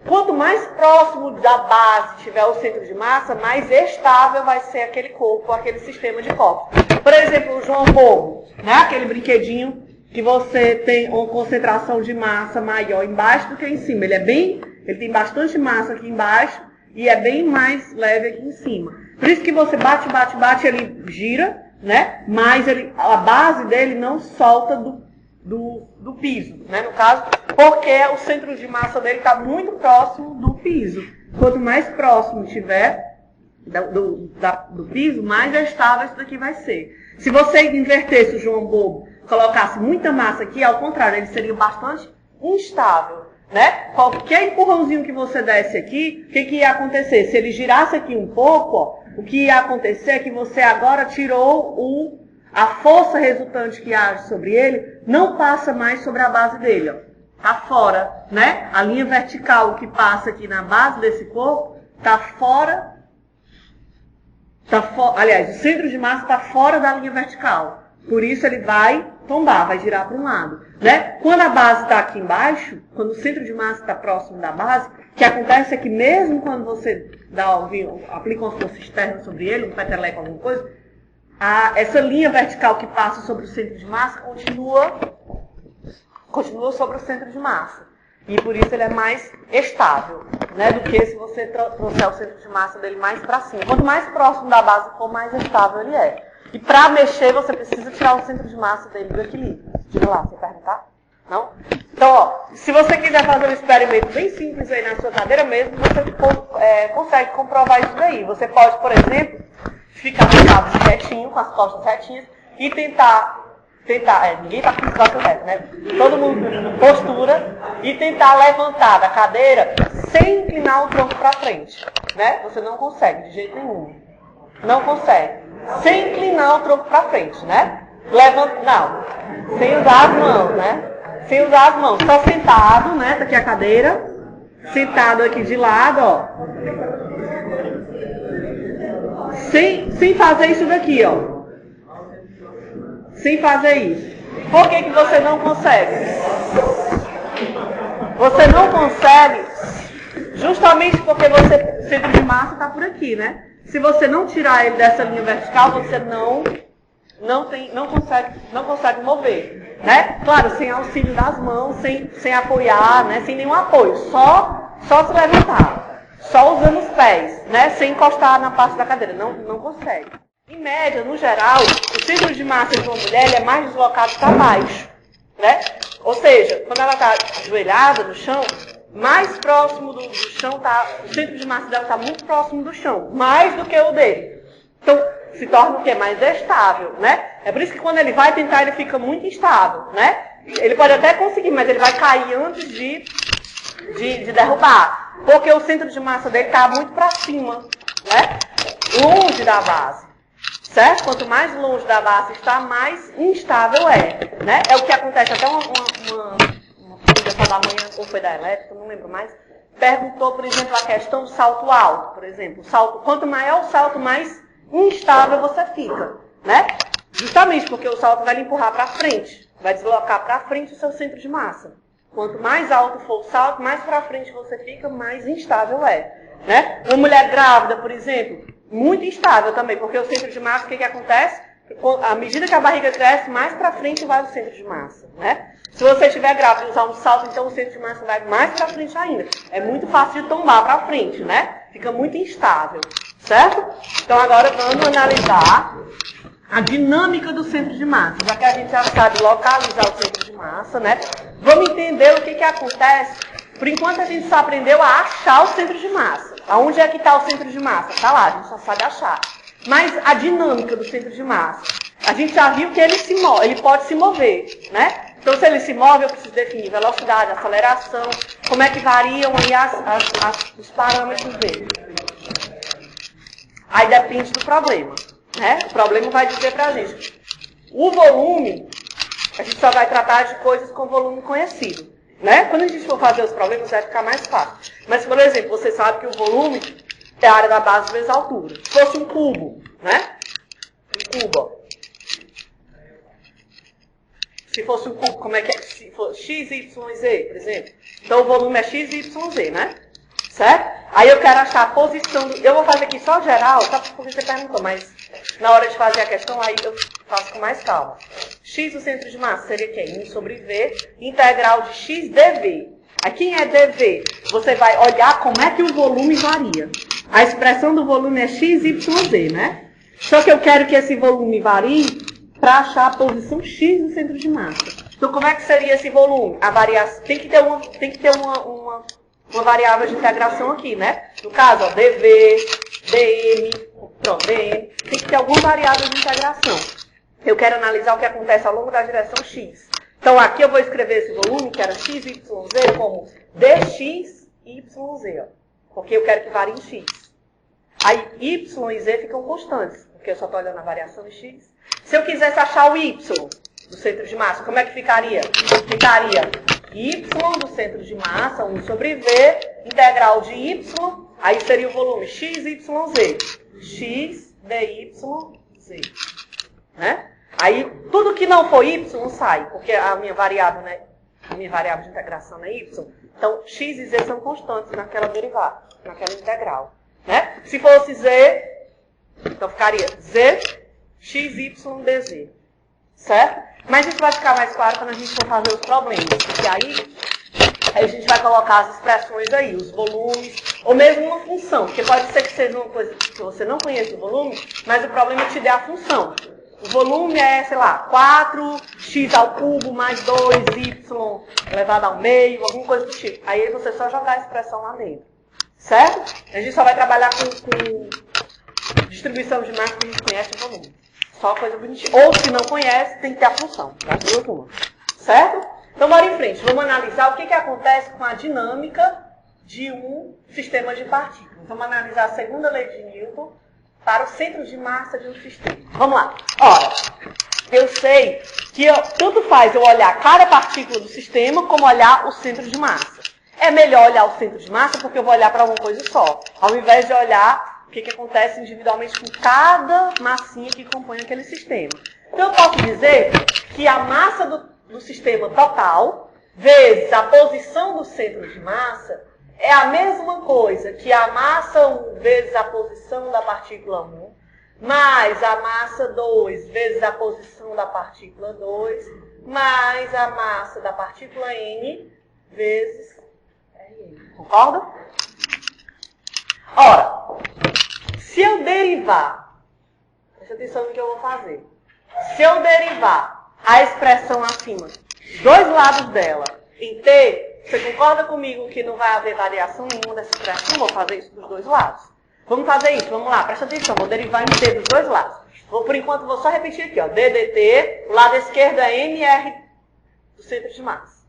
Quanto mais próximo da base tiver o centro de massa, mais estável vai ser aquele corpo, aquele sistema de corpos. Por exemplo, o João Bobo, né? Aquele brinquedinho que você tem uma concentração de massa maior embaixo do que em cima. Ele tem bastante massa aqui embaixo e é bem mais leve aqui em cima. Por isso que você bate, ele gira, né? Mas a base dele não solta do piso, né? No caso, porque o centro de massa dele está muito próximo do piso. Quanto mais próximo tiver do piso, mais estável isso daqui vai ser. Se você invertesse o João Bobo, colocasse muita massa aqui, ao contrário, ele seria bastante instável. Né? Qualquer empurrãozinho que você desse aqui, o que ia acontecer? Se ele girasse aqui um pouco, ó, o que ia acontecer é que você agora tirou a força resultante que age sobre ele, não passa mais sobre a base dele. Ó. Tá fora, né? A linha vertical que passa aqui na base desse corpo, tá fora. Aliás, o centro de massa está fora da linha vertical. Por isso ele vai tombar, vai girar para um lado. Né? Quando a base está aqui embaixo, quando o centro de massa está próximo da base, o que acontece é que mesmo quando você aplica uma força externa sobre ele, um peteleco, alguma coisa, essa linha vertical que passa sobre o centro de massa continua sobre o centro de massa. E por isso ele é mais estável, né, do que se você trouxer o centro de massa dele mais para cima. Quanto mais próximo da base for, mais estável ele é. E para mexer, você precisa tirar o centro de massa dele do equilíbrio. Diga lá, você perguntar? Não? Então, ó, se você quiser fazer um experimento bem simples aí na sua cadeira mesmo, você consegue comprovar isso daí. Você pode, por exemplo, ficar sentado retinho, com as costas retinhas, e tentar ninguém está com os costas retas, né? Todo mundo em postura, e tentar levantar da cadeira sem inclinar o tronco para frente, né? Você não consegue, de jeito nenhum. Não consegue. Sem inclinar o tronco para frente, né? Não. Sem usar as mãos, né? Sem usar as mãos. Só sentado, né? Tá aqui a cadeira. Sentado aqui de lado, ó. Sem fazer isso daqui, ó. Sem fazer isso. Por que você não consegue? Você não consegue justamente porque o centro de massa está por aqui, né? Se você não tirar ele dessa linha vertical, você não consegue mover, né? Claro, sem auxílio das mãos, sem apoiar, né? Sem nenhum apoio, só se levantar, só usando os pés, né? Sem encostar na parte da cadeira, não consegue. Em média, no geral, o centro de massa de uma mulher ele é mais deslocado para baixo, né? Ou seja, quando ela está ajoelhada no chão, mais próximo do chão o centro de massa dela está muito próximo do chão, mais do que o dele. Então, se torna o quê? Mais estável, né? É por isso que quando ele vai tentar, ele fica muito instável, né? Ele pode até conseguir, mas ele vai cair antes de derrubar. Porque o centro de massa dele está muito para cima, né? Longe da base. Certo? Quanto mais longe da base está, mais instável é, né? É o que acontece. Até uma professora da manhã, ou foi da elétrica, não lembro mais, perguntou, por exemplo, a questão do salto alto, por exemplo. Quanto maior o salto, mais instável você fica, né? Justamente porque o salto vai lhe empurrar para frente, vai deslocar para frente o seu centro de massa. Quanto mais alto for o salto, mais para frente você fica, mais instável é, né? Uma mulher grávida, por exemplo, muito instável também, porque o centro de massa, o que acontece? À medida que a barriga cresce, mais para frente vai o centro de massa, né? Se você estiver grávida e usar um salto, então o centro de massa vai mais para frente ainda. É muito fácil de tombar para frente, né? Fica muito instável, certo? Então agora vamos analisar a dinâmica do centro de massa. Já que a gente já sabe localizar o centro de massa, né? Vamos entender o que acontece. Por enquanto a gente só aprendeu a achar o centro de massa. Aonde é que está o centro de massa? Está lá, a gente só sabe achar. Mas a dinâmica do centro de massa. A gente já viu que ele pode se mover, né? Então, se ele se move, eu preciso definir velocidade, aceleração, como é que variam aí os parâmetros dele. Aí depende do problema, né? O problema vai dizer pra gente. O volume, a gente só vai tratar de coisas com volume conhecido, né? Quando a gente for fazer os problemas, vai ficar mais fácil. Mas, por exemplo, você sabe que o volume é a área da base vezes a altura. Se fosse um cubo, né? Um cubo, ó. Se fosse um cubo, como é que é? Se fosse x, y, z, por exemplo. Então, o volume é x, y, z, né? Certo? Aí eu quero achar a posição do... Eu vou fazer aqui só geral, só porque você perguntou, mas na hora de fazer a questão, aí eu faço com mais calma. X, o centro de massa, seria quem? 1 sobre V, integral de x dv. Aí quem é dv? Você vai olhar como é que o volume varia. A expressão do volume é x, y, z, né? Só que eu quero que esse volume varie para achar a posição x no centro de massa. Então, como é que seria esse volume? A variação tem que ter uma variável de integração aqui, né? No caso, ó, dv, dm, pronto, dm, tem que ter alguma variável de integração. Eu quero analisar o que acontece ao longo da direção x. Então, aqui eu vou escrever esse volume, que era x, y, z, como dx, y, z, ó, porque eu quero que varie em x. Aí, y e z ficam constantes, porque eu só estou olhando a variação em x. Se eu quisesse achar o y do centro de massa, como é que ficaria? Ficaria y do centro de massa, 1 sobre v, integral de y, aí seria o volume x, y, z. X, dy, z. Né? Aí, tudo que não for y sai, porque a minha variável, né? A minha variável de integração é y. Então, x e z são constantes naquela derivada, naquela integral. Né? Se fosse z, então ficaria z, x, y, dz. Certo? Mas isso vai ficar mais claro quando a gente for fazer os problemas. Porque aí a gente vai colocar as expressões aí, os volumes, ou mesmo uma função. Porque pode ser que seja uma coisa que você não conheça o volume, mas o problema te dê a função. O volume é, sei lá, 4x ao cubo mais 2y elevado ao meio, alguma coisa do tipo. Aí você só jogar a expressão lá dentro. Certo? A gente só vai trabalhar com distribuição de massa que a gente conhece o volume. Só coisa bonitinha. Ou se não conhece, tem que ter a função. Das duas uma. Certo? Então, bora em frente. Vamos analisar o que acontece com a dinâmica de um sistema de partículas. Vamos analisar a segunda lei de Newton para o centro de massa de um sistema. Vamos lá. Ora, eu sei que tanto faz eu olhar cada partícula do sistema como olhar o centro de massa. É melhor olhar o centro de massa porque eu vou olhar para uma coisa só, ao invés de olhar o que acontece individualmente com cada massinha que compõe aquele sistema. Então eu posso dizer que a massa do sistema total vezes a posição do centro de massa é a mesma coisa que a massa 1 vezes a posição da partícula 1, mais a massa 2 vezes a posição da partícula 2, mais a massa da partícula N vezes Rn. Concorda? Ora, se eu derivar, presta atenção no que eu vou fazer. Se eu derivar a expressão acima, dois lados dela, em T, você concorda comigo que não vai haver variação nenhuma dessa expressão? Vou fazer isso dos dois lados. Vamos fazer isso, vamos lá, presta atenção, vou derivar em T dos dois lados. Por enquanto, vou só repetir aqui, ó, D dt, o lado esquerdo é MR do centro de massa.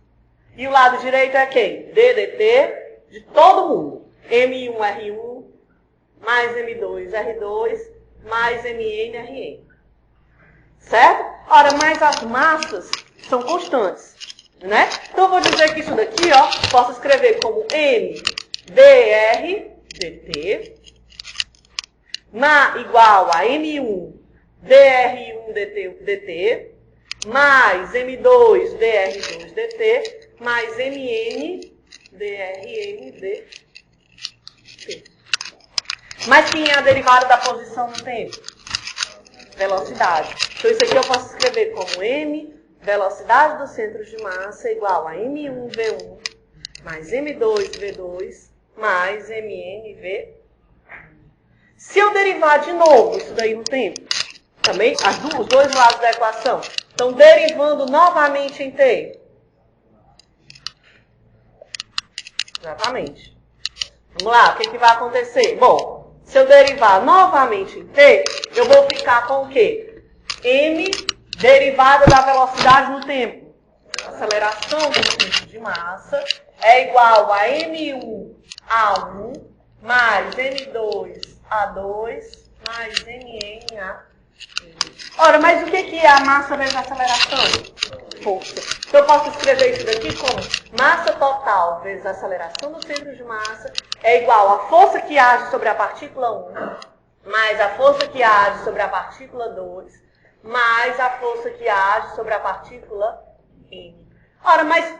E o lado direito é quem? D dt de todo mundo. M1 R1 mais M2 R2 mais MN Rn. Certo? Ora, mas as massas são constantes. Né? Então, eu vou dizer que isso daqui, ó, posso escrever como M dr dt igual a M1 dr1 dt mais M2 dr2 dt mais Mn drn dt. Mas quem é a derivada da posição no tempo? Velocidade. Então, isso aqui eu posso escrever como M velocidade do centro de massa é igual a M1V1 mais M2V2 mais MNV. Se eu derivar de novo isso daí no tempo, também os dois lados da equação estão derivando novamente em T. Exatamente. Vamos lá, o que vai acontecer? Bom, se eu derivar novamente em T, eu vou ficar com o quê? M derivada da velocidade no tempo. A aceleração do centro de massa é igual a M1A1 mais M2A2 mais MNA. Ora, mas o que é a massa vezes a aceleração? Força. Então eu posso escrever isso daqui como massa total vezes a aceleração do centro de massa é igual a força que age sobre a partícula 1 mais a força que age sobre a partícula 2 mais a força que age sobre a partícula N. Ora, mas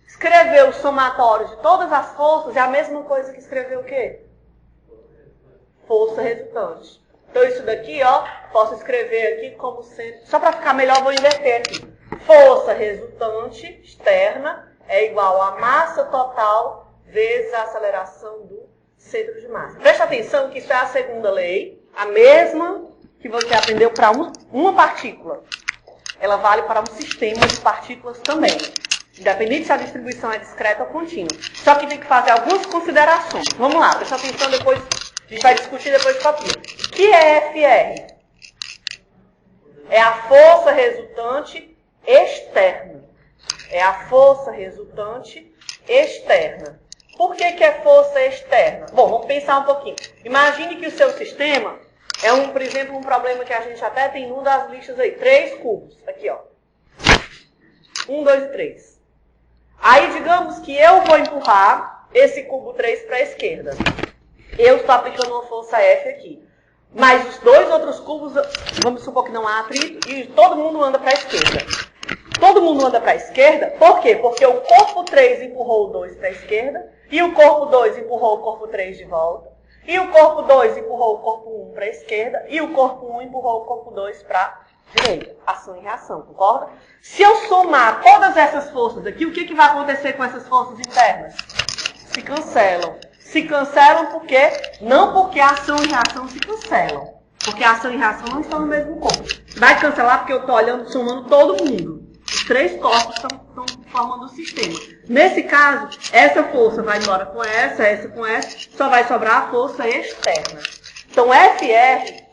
escrever o somatório de todas as forças é a mesma coisa que escrever o quê? Força resultante. Então, isso daqui, ó, posso escrever aqui como sendo... Só para ficar melhor, vou inverter aqui. Força resultante externa é igual a massa total vezes a aceleração do centro de massa. Preste atenção que isso é a segunda lei, a mesma que você aprendeu para uma partícula. Ela vale para um sistema de partículas também. Independente se a distribuição é discreta ou contínua. Só que tem que fazer algumas considerações. Vamos lá, presta atenção depois. A gente vai discutir depois de copia. O que é FR? É a força resultante externa. É a força resultante externa. Por que é força externa? Bom, vamos pensar um pouquinho. Imagine que o seu sistema é, por exemplo, um problema que a gente até tem num das listas aí. 3 cubos. Aqui, ó. 1, 2 e 3. Aí, digamos que eu vou empurrar esse cubo 3 para a esquerda. Eu estou aplicando uma força F aqui. Mas os dois outros cubos, vamos supor que não há atrito, e todo mundo anda para a esquerda. Todo mundo anda para a esquerda, por quê? Porque o corpo 3 empurrou o 2 para a esquerda, e o corpo 2 empurrou o corpo 3 de volta, e o corpo 2 empurrou o corpo 1 para a esquerda, e o corpo 1 empurrou o corpo 2 para a direita. Ação e reação, concorda? Se eu somar todas essas forças aqui, o que vai acontecer com essas forças internas? Se cancelam. Se cancelam por quê? Não porque a ação e reação se cancelam, Porque a ação e reação não estão no mesmo corpo. Vai cancelar porque eu estou olhando, somando todo mundo. Os três corpos estão formando o sistema. Nesse caso, essa força vai embora com essa com essa, só vai sobrar a força externa. Então, FR,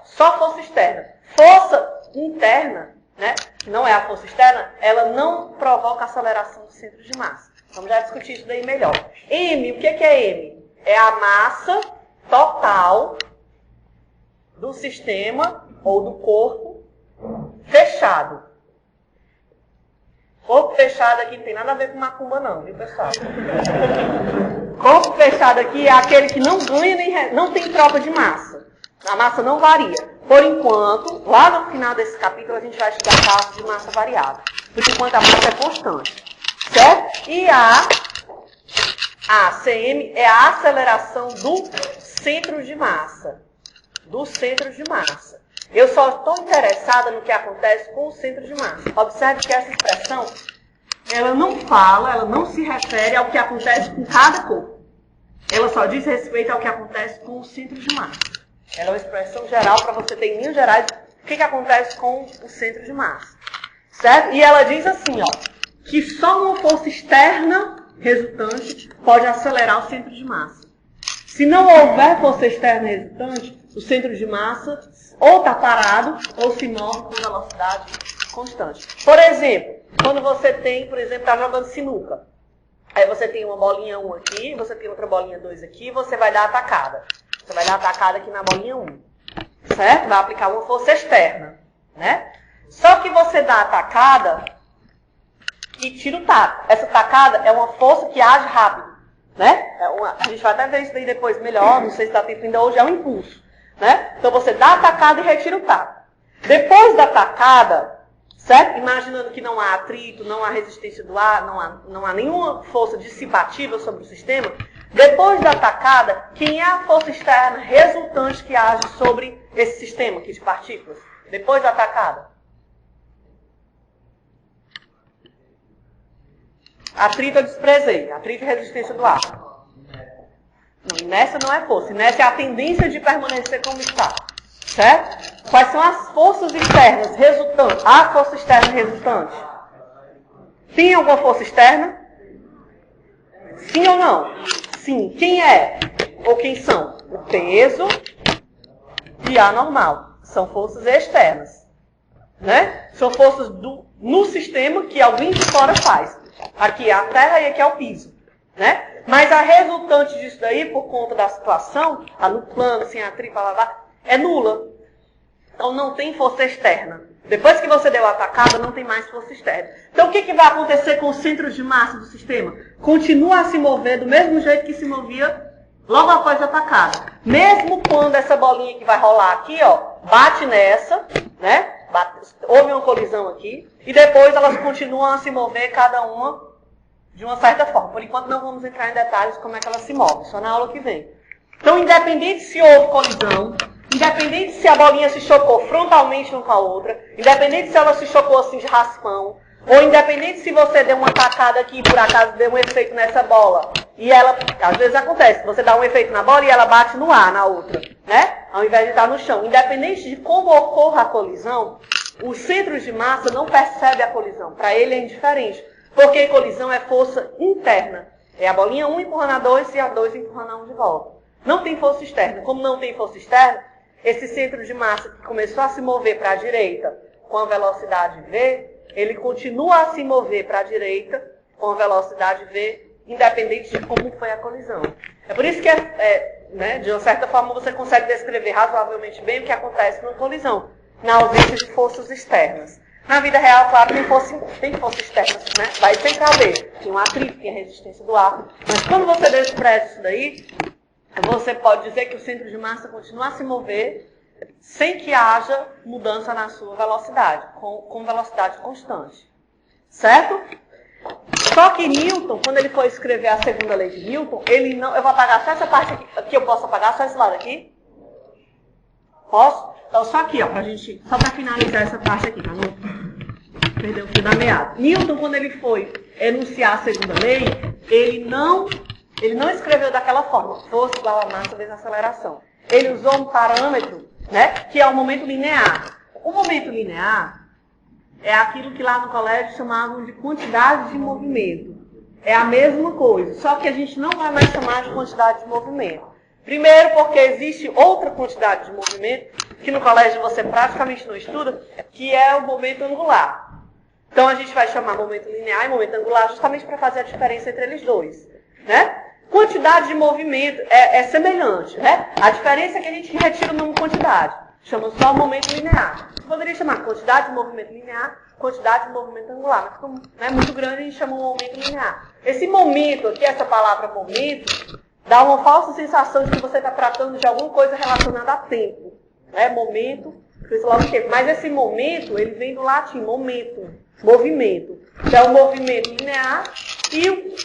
só força externa. Força interna, né, que não é a força externa, ela não provoca aceleração do centro de massa. Vamos já discutir isso daí melhor. M, o que é M? É a massa total do sistema ou do corpo fechado. Corpo fechado aqui não tem nada a ver com macumba não, viu, pessoal? Corpo fechado aqui é aquele que não ganha nem não tem troca de massa. A massa não varia. Por enquanto, lá no final desse capítulo, a gente vai estudar casos de massa variável. Por enquanto, a massa é constante. Certo? E a CM é a aceleração do centro de massa. Do centro de massa. Eu só estou interessada no que acontece com o centro de massa. Observe que essa expressão, ela não fala, ela não se refere ao que acontece com cada corpo. Ela só diz respeito ao que acontece com o centro de massa. Ela é uma expressão geral para você ter em linhas gerais o que acontece com o centro de massa. Certo? E ela diz assim, ó, que só uma força externa resultante pode acelerar o centro de massa. Se não houver força externa resultante, o centro de massa ou está parado ou se move com velocidade constante. Por exemplo, quando você tem, por exemplo, está jogando sinuca. Aí você tem uma bolinha 1 aqui, você tem outra bolinha 2 aqui, você vai dar atacada. Você vai dar atacada aqui na bolinha 1. Certo? Vai aplicar uma força externa. Né? Só que você dá atacada e tira o taco. Essa tacada é uma força que age rápido. Né? A gente vai até ver isso daí depois melhor, não sei se dá tempo ainda hoje, é um impulso. Né? Então você dá a tacada e retira o taco. Depois da tacada, certo? Imaginando que não há atrito, não há resistência do ar, não há nenhuma força dissipativa sobre o sistema, depois da tacada, quem é a força externa resultante que age sobre esse sistema aqui de partículas? Depois da tacada? Atrito eu desprezei. Atrito e resistência do ar. Não, inércia não é força. Inércia é a tendência de permanecer como está. Certo? Quais são as forças externas resultantes? A força externa resultante. Tem alguma força externa? Sim ou não? Sim. Quem é? Ou quem são? O peso e a normal. São forças externas. Né? São forças no sistema que alguém de fora faz. Aqui é a terra e aqui é o piso. Né? Mas a resultante disso daí, por conta da situação, tá no plano, sem atrito, é nula. Então não tem força externa. Depois que você deu a atacada, não tem mais força externa. Então o que vai acontecer com os centros de massa do sistema? Continua a se mover do mesmo jeito que se movia logo após a atacada. Mesmo quando essa bolinha que vai rolar aqui, ó, bate nessa, né? Houve uma colisão aqui, e depois elas continuam a se mover, cada uma de uma certa forma. Por enquanto não vamos entrar em detalhes como é que elas se movem, só na aula que vem. Então, independente se houve colisão, independente se a bolinha se chocou frontalmente uma com a outra, independente se ela se chocou assim de raspão, ou independente se você deu uma tacada aqui e por acaso deu um efeito nessa bola, e ela, às vezes acontece, você dá um efeito na bola e ela bate no ar, na outra, né? Ao invés de estar no chão. Independente de como ocorra a colisão, os centros de massa não percebem a colisão. Para ele é indiferente. Porque colisão é força interna. É a bolinha 1 empurrando a 2 e a 2 empurrando a 1 de volta. Não tem força externa. Como não tem força externa, esse centro de massa que começou a se mover para a direita com a velocidade v, ele continua a se mover para a direita com a velocidade v, independente de como foi a colisão. É por isso que, né, de uma certa forma, você consegue descrever razoavelmente bem o que acontece numa colisão, na ausência de forças externas. Na vida real, claro, tem força externa, né? Vai sempre haver. Tem um atrito, tem a resistência do ar. Mas quando você despreza isso daí, você pode dizer que o centro de massa continua a se mover sem que haja mudança na sua velocidade, com velocidade constante. Certo? Só que Newton, quando ele for escrever a segunda lei de Newton, ele não... Eu vou apagar só essa parte aqui, eu posso apagar só esse lado aqui? Posso? Então, só aqui, ó, só para finalizar essa parte aqui, para não perder o fio da meada. Newton, quando ele foi enunciar a segunda lei, ele não escreveu daquela forma, força igual a massa vezes a aceleração. Ele usou um parâmetro né? Que é o momento linear. O momento linear é aquilo que lá no colégio chamavam de quantidade de movimento. É a mesma coisa, só que a gente não vai mais chamar de quantidade de movimento. Primeiro porque existe outra quantidade de movimento, que no colégio você praticamente não estuda, que é o momento angular. Então a gente vai chamar momento linear e momento angular justamente para fazer a diferença entre eles dois, né? Quantidade de movimento é semelhante, né? A diferença é que a gente retira o nome quantidade. Chama só momento linear. Você poderia chamar quantidade de movimento linear, quantidade de movimento angular. Mas como é muito grande, a gente chama um momento linear. Esse momento aqui, essa palavra momento, dá uma falsa sensação de que você está tratando de alguma coisa relacionada a tempo. Né? Momento, logo tempo. Mas esse momento, ele vem do latim, momento, movimento. Que é o movimento linear e o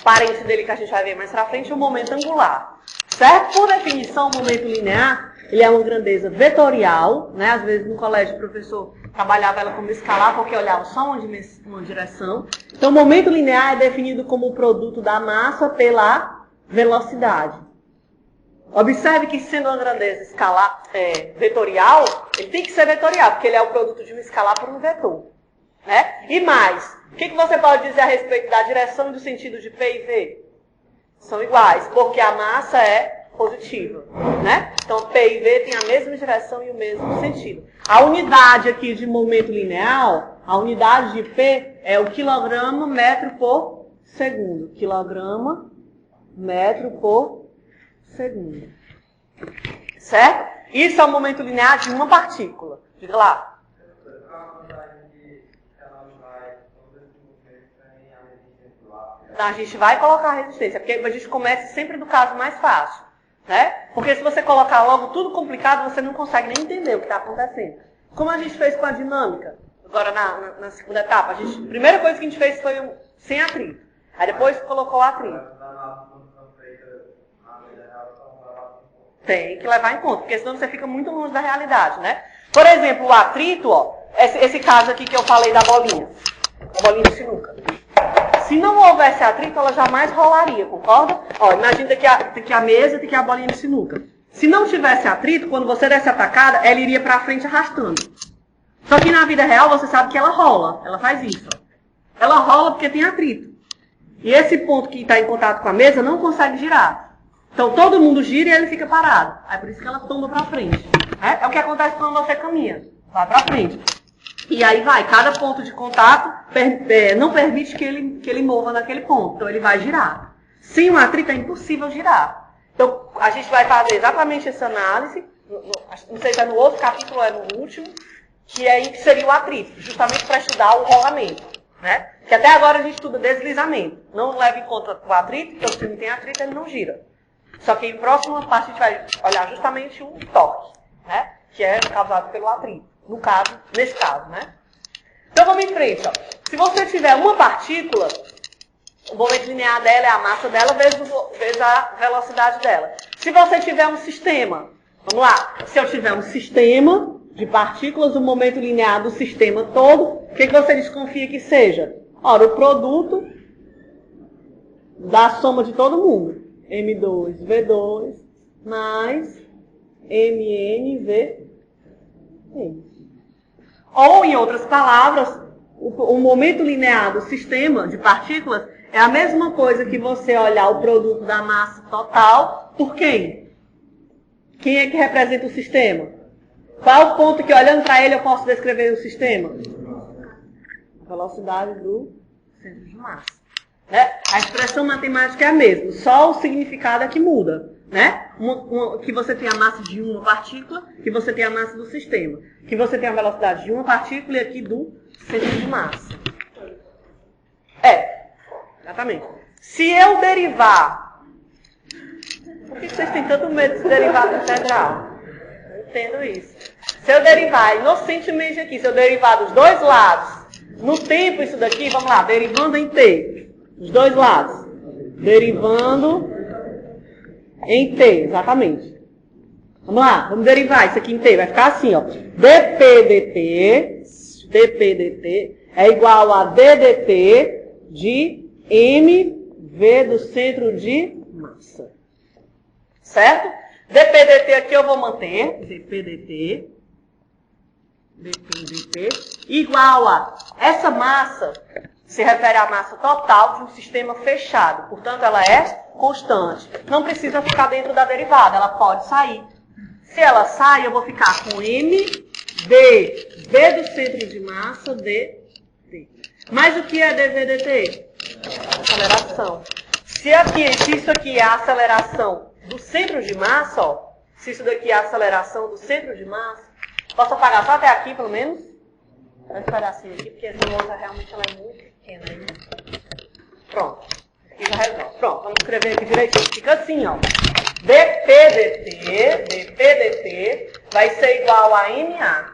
parente dele que a gente vai ver mais pra frente, o momento angular. Certo? Por definição, o momento linear, ele é uma grandeza vetorial, né? Às vezes no colégio o professor trabalhava ela como escalar, porque olhava só uma direção. Então, o momento linear é definido como o produto da massa pela velocidade. Observe que sendo uma grandeza escalar, vetorial, ele tem que ser vetorial, porque ele é o produto de um escalar por um vetor. Né? E mais, o que você pode dizer a respeito da direção e do sentido de P e V? São iguais, porque a massa é positiva. Né? Então, P e V têm a mesma direção e o mesmo sentido. A unidade aqui de momento linear, a unidade de P é o quilograma metro por segundo. Quilograma metro por segundo. Certo? Isso é o momento linear de uma partícula. Diga lá. A gente vai colocar a resistência, porque a gente começa sempre do caso mais fácil. Né? Porque se você colocar logo tudo complicado, você não consegue nem entender o que está acontecendo. Como a gente fez com a dinâmica, agora na segunda etapa, a primeira coisa que a gente fez foi sem atrito. Aí depois colocou o atrito. Tem que levar em conta, porque senão você fica muito longe da realidade, né? Por exemplo, o atrito, ó, esse caso aqui que eu falei da bolinha. A bolinha de sinuca. Se não houvesse atrito, ela jamais rolaria, concorda? Ó, imagina aqui a mesa, aqui a bolinha de sinuca. Se não tivesse atrito, quando você desse a tacada, ela iria pra frente arrastando. Só que na vida real, você sabe que ela rola. Ela faz isso. Ó. Ela rola porque tem atrito. E esse ponto que está em contato com a mesa não consegue girar. Então todo mundo gira e ele fica parado. Aí por isso que ela tomba pra frente. É o que acontece quando você caminha. Vai pra frente. E aí vai, cada ponto de contato não permite que ele mova naquele ponto. Então ele vai girar. Sem um atrito é impossível girar. Então a gente vai fazer exatamente essa análise, não sei se é no outro capítulo ou é no último, que aí seria o atrito, justamente para estudar o rolamento. Né? Que até agora a gente estuda deslizamento. Não leva em conta o atrito, porque se não tem atrito ele não gira. Só que em próxima parte a gente vai olhar justamente o torque, né? Que é causado pelo atrito. No caso, nesse caso, né? Então vamos em frente, ó. Se você tiver uma partícula, o momento linear dela é a massa dela vezes a velocidade dela. Se você tiver um sistema, vamos lá, se eu tiver um sistema de partículas, o momento linear do sistema todo, o que você desconfia que seja? Ora, o produto da soma de todo mundo. M2V2 mais MNV. Ou, em outras palavras, o momento linear do sistema de partículas é a mesma coisa que você olhar o produto da massa total por quem? Quem é que representa o sistema? Qual é o ponto que, olhando para ele, eu posso descrever o sistema? A velocidade do centro de massa. Né? A expressão matemática é a mesma, só o significado é que muda. Né? Que você tem a massa de uma partícula, que você tem a massa do sistema. Que você tem a velocidade de uma partícula e aqui do centro de massa. Exatamente. Se eu derivar... Por que vocês têm tanto medo de derivada integral? Eu entendo isso. Se eu derivar inocentemente aqui, se eu derivar dos dois lados, no tempo isso daqui, vamos lá, derivando em T. Os dois lados. Derivando em T, exatamente. Vamos lá, vamos derivar isso aqui em T. Vai ficar assim, ó. dp dt é igual a ddt de mv do centro de massa. Certo? dPdt aqui eu vou manter, dPdt igual a essa massa, se refere à massa total de um sistema fechado. Portanto, ela é constante. Não precisa ficar dentro da derivada, ela pode sair. Se ela sai, eu vou ficar com M, D, V do centro de massa, D, T. Mas o que é dVdt? Aceleração. Se isso aqui é a aceleração do centro de massa, ó, se isso daqui é a aceleração do centro de massa, posso apagar só até aqui, pelo menos? Esse pedacinho aqui, porque essa outra realmente ela é muito pequena. Né? Pronto. Aqui já resolve. Pronto, vamos escrever aqui direitinho. Fica assim, ó. dPdt vai ser igual a MA.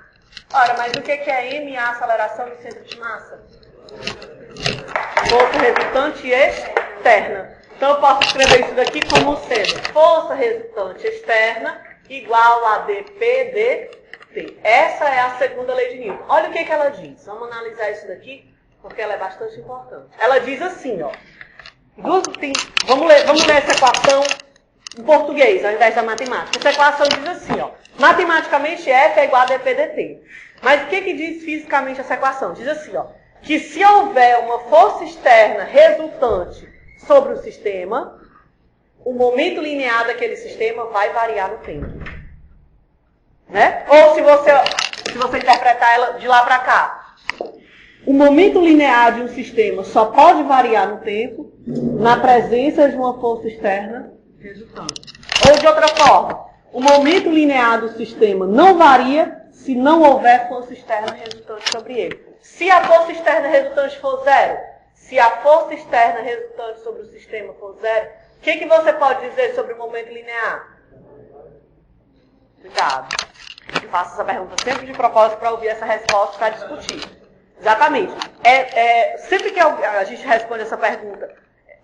Ora, mas o que é MA, aceleração do centro de massa? Força resultante externa. Então, eu posso escrever isso daqui como sendo força resultante externa igual a dPdt. Essa é a segunda lei de Newton. Olha o que ela diz. Vamos analisar isso daqui, porque ela é bastante importante. Ela diz assim, ó. Vamos ler essa equação em português, ao invés da matemática. Essa equação diz assim, ó. Matematicamente, F é igual a dPdt. Mas o que diz fisicamente essa equação? Diz assim, ó. Que se houver uma força externa resultante sobre o sistema, o momento linear daquele sistema vai variar no tempo. Né? Ou se você interpretar ela de lá para cá. O momento linear de um sistema só pode variar no tempo na presença de uma força externa resultante. Ou de outra forma, o momento linear do sistema não varia se não houver força externa resultante sobre ele. Se a força externa resultante for zero, se a força externa resultante sobre o sistema for zero, o que você pode dizer sobre o momento linear? Cuidado. Eu faço essa pergunta sempre de propósito para ouvir essa resposta para discutir. Exatamente. Sempre que a gente responde essa pergunta,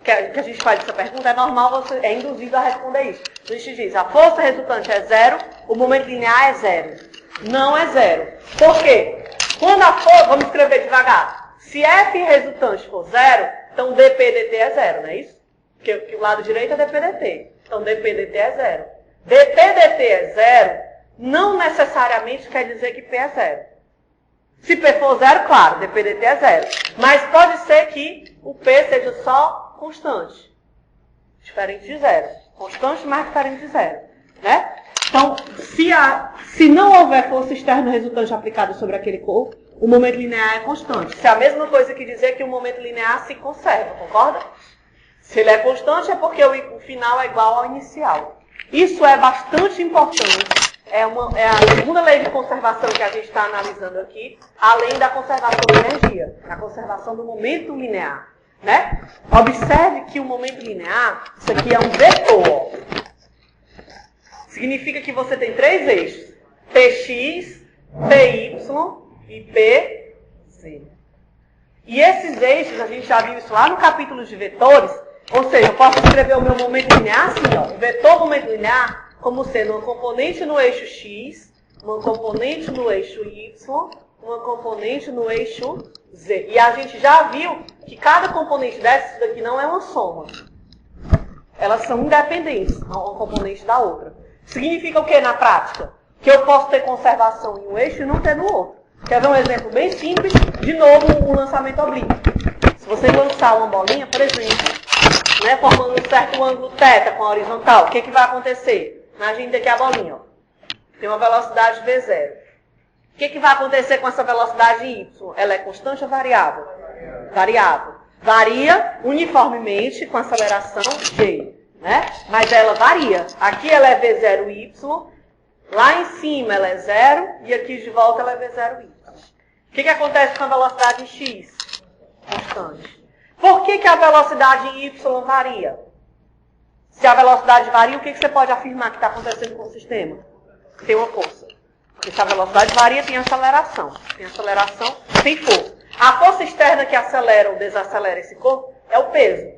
que a gente faz essa pergunta, é normal é induzido a responder isso. A gente diz, a força resultante é zero, o momento linear é zero. Não é zero. Por quê? Quando a força, vamos escrever devagar, se F resultante for zero, então dPdt é zero, não é isso? Porque o lado direito é dPdt. Então dPdt é zero. dPdt é zero, não necessariamente quer dizer que P é zero. Se P for zero, claro, dPdt é zero. Mas pode ser que o P seja só constante. Diferente de zero. Constante, mas diferente de zero. Né? Então, se não houver força externa resultante aplicada sobre aquele corpo, o momento linear é constante. Isso é a mesma coisa que dizer que o momento linear se conserva, concorda? Se ele é constante, é porque o final é igual ao inicial. Isso é bastante importante. É a segunda lei de conservação que a gente está analisando aqui, além da conservação da energia, a conservação do momento linear. Né? Observe que o momento linear, isso aqui é um vetor. Significa que você tem três eixos, Px, Py e Pz. E esses eixos, a gente já viu isso lá no capítulo de vetores, ou seja, eu posso escrever o meu momento linear assim, ó, o vetor momento linear, como sendo uma componente no eixo x, uma componente no eixo y, uma componente no eixo z. E a gente já viu que cada componente dessas daqui não é uma soma. Elas são independentes, uma componente da outra. Significa o que na prática? Que eu posso ter conservação em um eixo e não ter no outro. Quer ver um exemplo bem simples? De novo, o lançamento oblíquo. Se você lançar uma bolinha, por exemplo, né, formando um certo ângulo θ com a horizontal, o que vai acontecer? Imagina aqui a bolinha, ó. Tem uma velocidade v0. O que vai acontecer com essa velocidade y? Ela é constante ou variável? Variável. Varia uniformemente com a aceleração g, né? Mas ela varia. Aqui ela é v0y, lá em cima ela é 0 e aqui de volta ela é v0y. O que acontece com a velocidade x? Constante. Por que a velocidade y varia? Se a velocidade varia, o que você pode afirmar que está acontecendo com o sistema? Tem uma força. Porque se a velocidade varia, tem aceleração. Tem aceleração, tem força. A força externa que acelera ou desacelera esse corpo é o peso.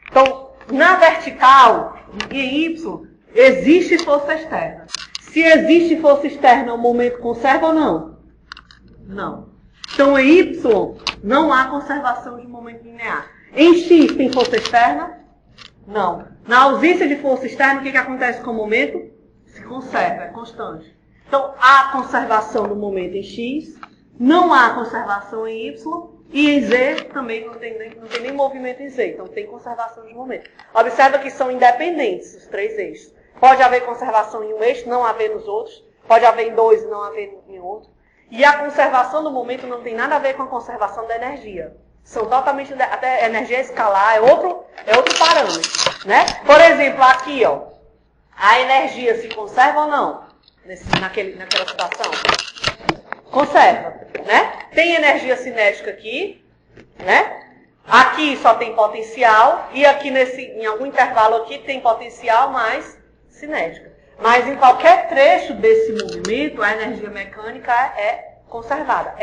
Então, na vertical, em Y, existe força externa. Se existe força externa, o momento conserva ou não? Não. Então, em Y, não há conservação de momento linear. Em X tem força externa? Não. Na ausência de força externa, o que acontece com o momento? Se conserva, é constante. Então, há conservação do momento em X, não há conservação em Y, e em Z também não tem nem movimento em Z, então tem conservação de momento. Observa que são independentes os três eixos. Pode haver conservação em um eixo, não haver nos outros. Pode haver em dois e não haver em outro. E a conservação do momento não tem nada a ver com a conservação da energia. São totalmente, até energia escalar é outro parâmetro, né? Por exemplo, aqui, ó, a energia se conserva ou não? Naquela situação? Conserva, né? Tem energia cinética aqui, né? Aqui só tem potencial e aqui em algum intervalo aqui tem potencial mais cinética. Mas em qualquer trecho desse movimento, a energia mecânica é conservada.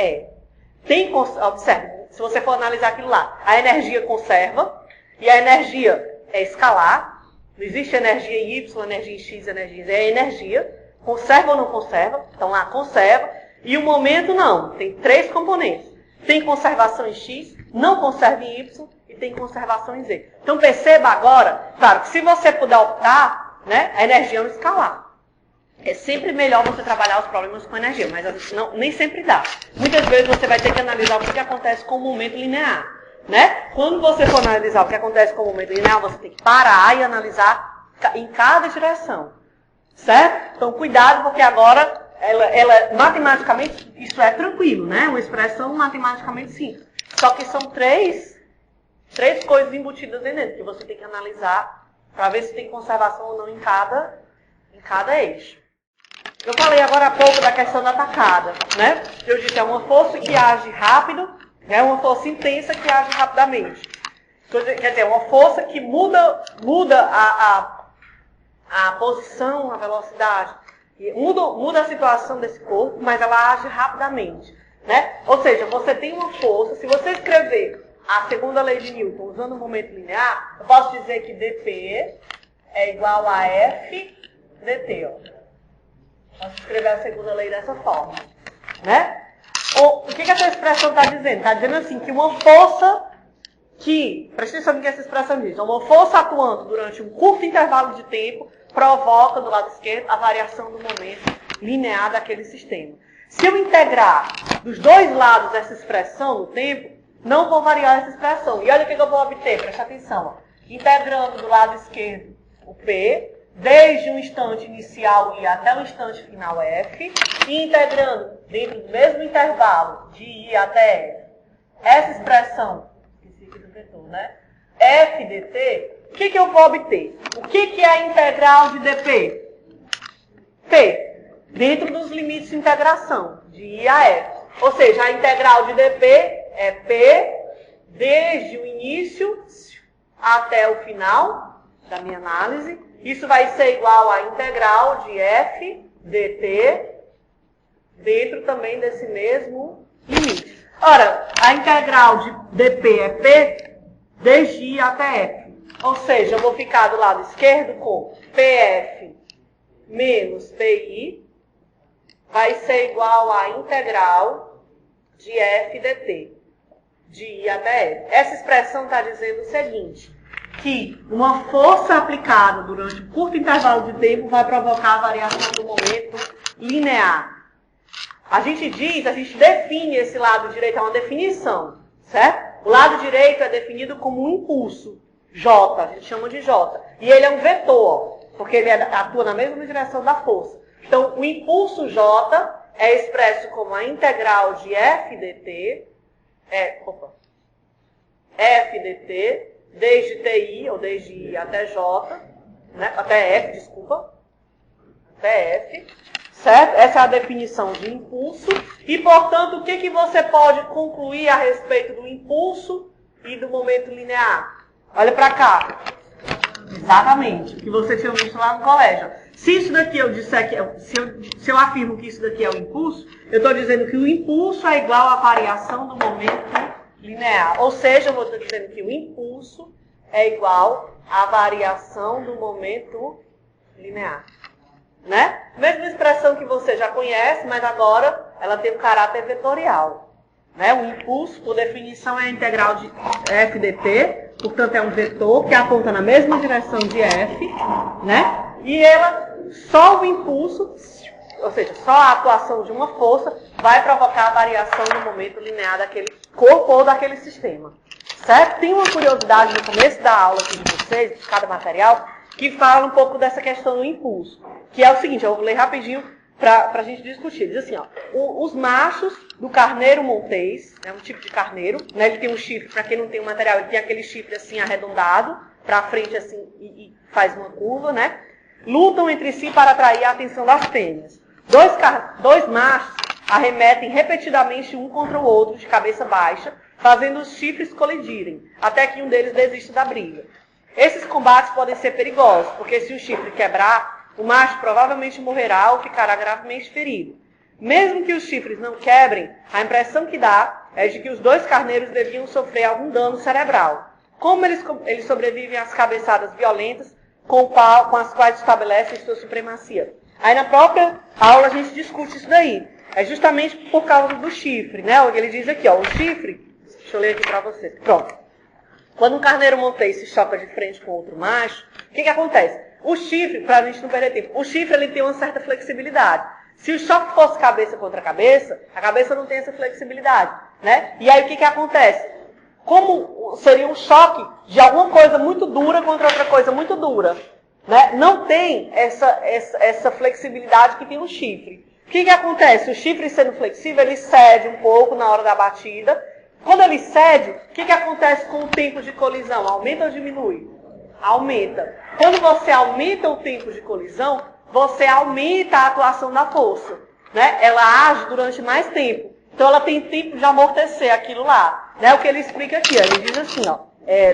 Observe, se você for analisar aquilo lá, a energia conserva e a energia é escalar. Não existe energia em Y, energia em X, energia em Z. É energia. Conserva ou não conserva? Então lá, conserva. E o momento não. Tem três componentes. Tem conservação em X, não conserva em Y e tem conservação em Z. Então perceba agora, claro, que se você puder optar, né, a energia é um escalar. É sempre melhor você trabalhar os problemas com energia, mas nem sempre dá. Muitas vezes você vai ter que analisar o que acontece com o momento linear. Né? Quando você for analisar o que acontece com o momento linear, você tem que parar e analisar em cada direção. Certo? Então cuidado, porque agora, ela matematicamente, isso é tranquilo, né? Uma expressão matematicamente simples. Só que são três coisas embutidas dentro, que você tem que analisar para ver se tem conservação ou não em cada eixo. Eu falei agora há pouco da questão da tacada, né? Eu disse, é uma força que age rápido, é uma força intensa que age rapidamente. Quer dizer, uma força que muda a posição, a velocidade, muda a situação desse corpo, mas ela age rapidamente, né? Ou seja, você tem uma força, se você escrever a segunda lei de Newton usando o momento linear, eu posso dizer que dP é igual a F dt, ó. Posso escrever a segunda lei dessa forma, né? O que essa expressão está dizendo? Está dizendo assim, que uma força presta atenção no que essa expressão diz, uma força atuando durante um curto intervalo de tempo provoca do lado esquerdo a variação do momento linear daquele sistema. Se eu integrar dos dois lados essa expressão no tempo, não vou variar essa expressão. E olha o que eu vou obter, presta atenção. Ó. Integrando do lado esquerdo o P, desde o instante inicial I até o instante final F, e integrando dentro do mesmo intervalo de I até F, essa expressão, esqueci aqui do vetor, né? F dt, o que eu vou obter? O que é a integral de dP? P, dentro dos limites de integração, de I a F. Ou seja, a integral de dP é P desde o início até o final da minha análise. Isso vai ser igual à integral de F dt dentro também desse mesmo limite. Ora, a integral de dP é P desde I até F. Ou seja, eu vou ficar do lado esquerdo com PF menos PI vai ser igual à integral de F dt de I até F. Essa expressão está dizendo o seguinte, que uma força aplicada durante um curto intervalo de tempo vai provocar a variação do momento linear. A gente define esse lado direito, é uma definição, certo? O lado direito é definido como um impulso, J, a gente chama de J. E ele é um vetor, porque ele atua na mesma direção da força. Então, o impulso J é expresso como a integral de F dt, F dt, desde TI, ou desde I até J, né? Até F, desculpa. Até F, certo? Essa é a definição de impulso. E, portanto, o que você pode concluir a respeito do impulso e do momento linear? Olha para cá. Exatamente, o que você tinha visto lá no colégio. Se isso daqui eu disser que se eu afirmo que isso daqui é o impulso, eu estou dizendo que o impulso é igual à variação do momento linear. Ou seja, eu vou estar dizendo que o impulso é igual à variação do momento linear. Né? Mesma expressão que você já conhece, mas agora ela tem um caráter vetorial. Né? O impulso, por definição, é a integral de F dt portanto é um vetor que aponta na mesma direção de F, né? E ela, só o impulso, ou seja, só a atuação de uma força vai provocar a variação no momento linear daquele corpo ou daquele sistema. Certo? Tem uma curiosidade no começo da aula aqui de vocês, de cada material, que fala um pouco dessa questão do impulso. Que é o seguinte, eu vou ler rapidinho para a gente discutir. Diz assim, ó, os machos do carneiro montês, é um tipo de carneiro, né, ele tem um chifre, para quem não tem o material, ele tem aquele chifre assim arredondado, para frente assim e faz uma curva, né? Lutam entre si para atrair a atenção das fêmeas. Dois machos arremetem repetidamente um contra o outro de cabeça baixa, fazendo os chifres colidirem, até que um deles desista da briga. Esses combates podem ser perigosos, porque se o chifre quebrar, o macho provavelmente morrerá ou ficará gravemente ferido. Mesmo que os chifres não quebrem, a impressão que dá é de que os dois carneiros deviam sofrer algum dano cerebral. Como eles sobrevivem às cabeçadas violentas com as quais estabelecem sua supremacia? Aí na própria aula a gente discute isso daí. É justamente por causa do chifre, né? Ele diz aqui, ó, o chifre... Deixa eu ler aqui para vocês. Pronto. Quando um carneiro montês se choca de frente com outro macho, o que acontece? O chifre, para a gente não perder tempo, o chifre ele tem uma certa flexibilidade. Se o choque fosse cabeça contra cabeça, a cabeça não tem essa flexibilidade, né? E aí o que acontece? Como seria um choque de alguma coisa muito dura contra outra coisa muito dura, né? Não tem essa flexibilidade que tem o chifre. O que acontece? O chifre sendo flexível, ele cede um pouco na hora da batida. Quando ele cede, o que acontece com o tempo de colisão? Aumenta ou diminui? Aumenta. Quando você aumenta o tempo de colisão, você aumenta a atuação da força, né? Ela age durante mais tempo. Então ela tem tempo de amortecer aquilo lá. Né? O que ele explica aqui, ele diz assim, ó,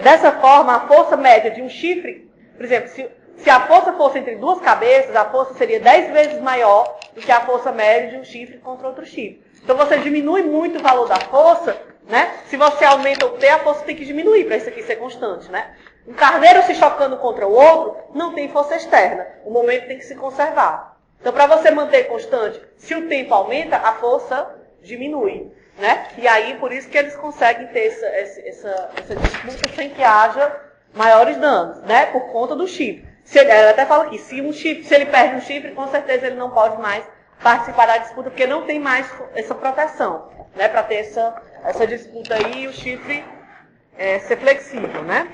dessa forma, a força média de um chifre, por exemplo, se a força fosse entre duas cabeças, a força seria 10 vezes maior do que a força média de um chifre contra outro chifre. Então você diminui muito o valor da força, né? Se você aumenta o T, a força tem que diminuir para isso aqui ser constante, né? Um carneiro se chocando contra o outro não tem força externa. O momento tem que se conservar. Então, para você manter constante, se o tempo aumenta, a força diminui, né? E aí, por isso que eles conseguem ter essa disputa sem que haja maiores danos, né? Por conta do chifre. Ela até fala aqui, se ele perde um chifre, com certeza ele não pode mais participar da disputa, porque não tem mais essa proteção, né? Para ter essa disputa aí e o chifre ser flexível, né?